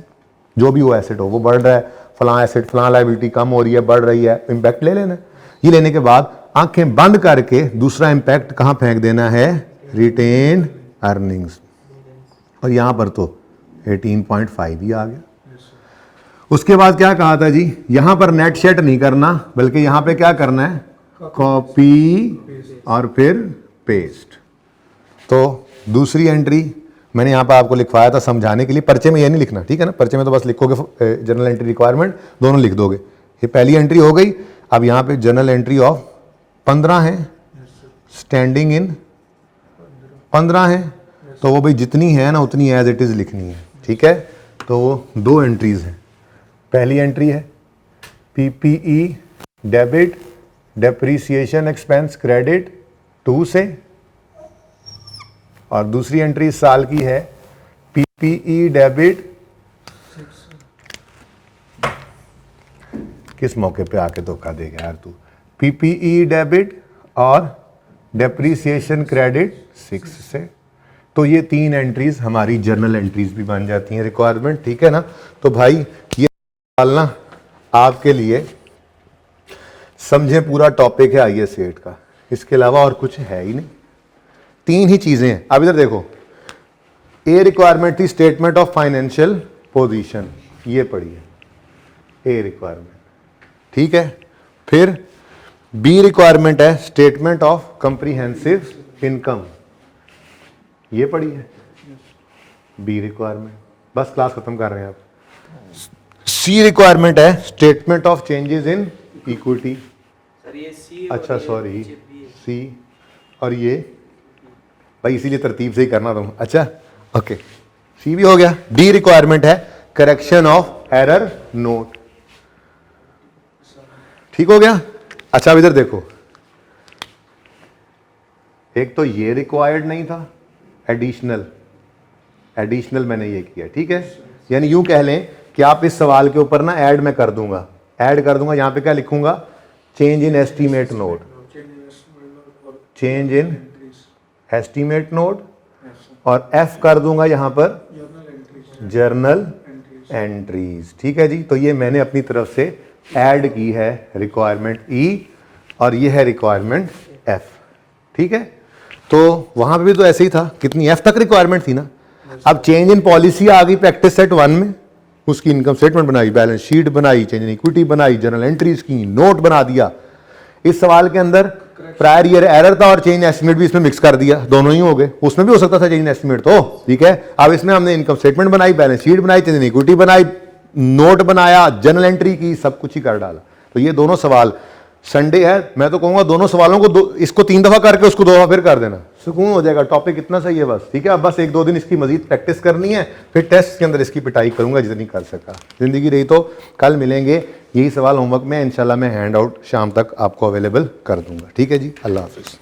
जो भी वो एसेट हो, वो बढ़ रहा है, फलां एसेट फलां लायबिलिटी कम हो रही है, बढ़ रही है, इंपैक्ट ले लेना। ये लेने के बाद आंखें बंद करके दूसरा इंपैक्ट कहां फेंक देना है? रिटेन अर्निंग्स, और यहां पर तो 18.5 ही आ गया। उसके बाद क्या कहा था जी? यहां पर नेट शेट नहीं करना, बल्कि यहां पे क्या करना है? कॉपी और फिर पेस्ट। तो दूसरी एंट्री मैंने यहां पर आपको लिखवाया था समझाने के लिए, पर्चे में ये नहीं लिखना, ठीक है ना? पर्चे में तो बस लिखोगे जनरल एंट्री रिक्वायरमेंट, दोनों लिख दोगे। ये पहली एंट्री हो गई। अब यहां पे जनरल एंट्री ऑफ 15 है, स्टैंडिंग इन 15 है, तो वो भाई जितनी है ना उतनी एज इट इज़ लिखनी है, ठीक है? तो वो 2 एंट्रीज हैं। पहली एंट्री है PPE debit depreciation expense credit 2 से, और दूसरी एंट्री इस साल की है पीपीई डेबिट, किस मौके पे आके धोखा देगा यार तू? पीपीई डेबिट और डेप्रीसिएशन क्रेडिट 6 से। तो ये 3 एंट्रीज हमारी जर्नल एंट्रीज भी बन जाती हैं, रिक्वायरमेंट, ठीक है ना? तो भाई ये डालना आपके लिए, समझे पूरा टॉपिक है आईएएस 8 का, इसके अलावा और कुछ है ही नहीं, 3 ही चीजें हैं। अब इधर देखो, ए रिक्वायरमेंट थी स्टेटमेंट ऑफ फाइनेंशियल पोजीशन, ये पढ़ी है ए रिक्वायरमेंट, ठीक है? फिर बी रिक्वायरमेंट है स्टेटमेंट ऑफ कंप्रीहेंसिव इनकम, ये पढ़ी है बी रिक्वायरमेंट, बस क्लास खत्म कर रहे हैं आप। सी रिक्वायरमेंट है statement of changes in equity, अच्छा सॉरी सी, और ये भाई इसीलिए तरतीब से ही करना तुम, अच्छा ओके, सी भी हो गया। डी रिक्वायरमेंट है करेक्शन ऑफ एरर नोट, ठीक हो गया? अच्छा अब इधर देखो, एक तो ये रिक्वायर्ड नहीं था, एडिशनल मैंने ये किया, ठीक है? यानी यूं कह लें कि आप इस सवाल के ऊपर ना ऐड मैं कर दूंगा, ऐड कर दूंगा, यहाँ पे क्या लिखूंगा, change in estimate note, change in estimate note, और एफ कर दूंगा यहाँ पर जर्नल एंट्रीज। ठीक है जी, तो ये मैंने अपनी तरफ से ऐड की है रिक्वायरमेंट ई, और ये है रिक्वायरमेंट एफ। ठीक है, तो वहां पे भी तो ऐसे ही था, कितनी एफ तक रिक्वायरमेंट थी ना। अब चेंज इन पॉलिसी आ गई प्रैक्टिस सेट 1 में, उसकी इनकम स्टेटमेंट बनाई, बैलेंस शीट बनाई, चेंज इन इक्विटी बनाई, जर्नल एंट्रीज की, नोट बना दिया। इस सवाल के अंदर प्रायर ईयर एरर था और चेंज एस्टिमेट भी इसमें मिक्स कर दिया, दोनों ही हो गए। उसमें भी हो सकता था चेंज एस्टिमेट तो, ठीक है। अब इसमें हमने इनकम स्टेटमेंट बनाई, बैलेंस शीट बनाई, चेंज इन इक्विटी बनाई, नोट बनाया, जर्नल एंट्री की, सब कुछ ही कर डाला। तो ये दोनों सवाल, संडे है, मैं तो कहूंगा दोनों सवालों को इसको 3 दफा करके उसको 2 दफा फिर कर देना, सुकून हो जाएगा। टॉपिक इतना सही है बस, ठीक है। अब बस 1-2 दिन इसकी मजीद प्रैक्टिस करनी है, फिर टेस्ट के अंदर इसकी पिटाई करूंगा जितनी कर सका। जिंदगी रही तो कल मिलेंगे, यही सवाल होमवर्क में इंशाल्लाह मैं हैंड आउट शाम तक आपको अवेलेबल कर दूंगा। ठीक है जी, अल्लाह हाफिज़।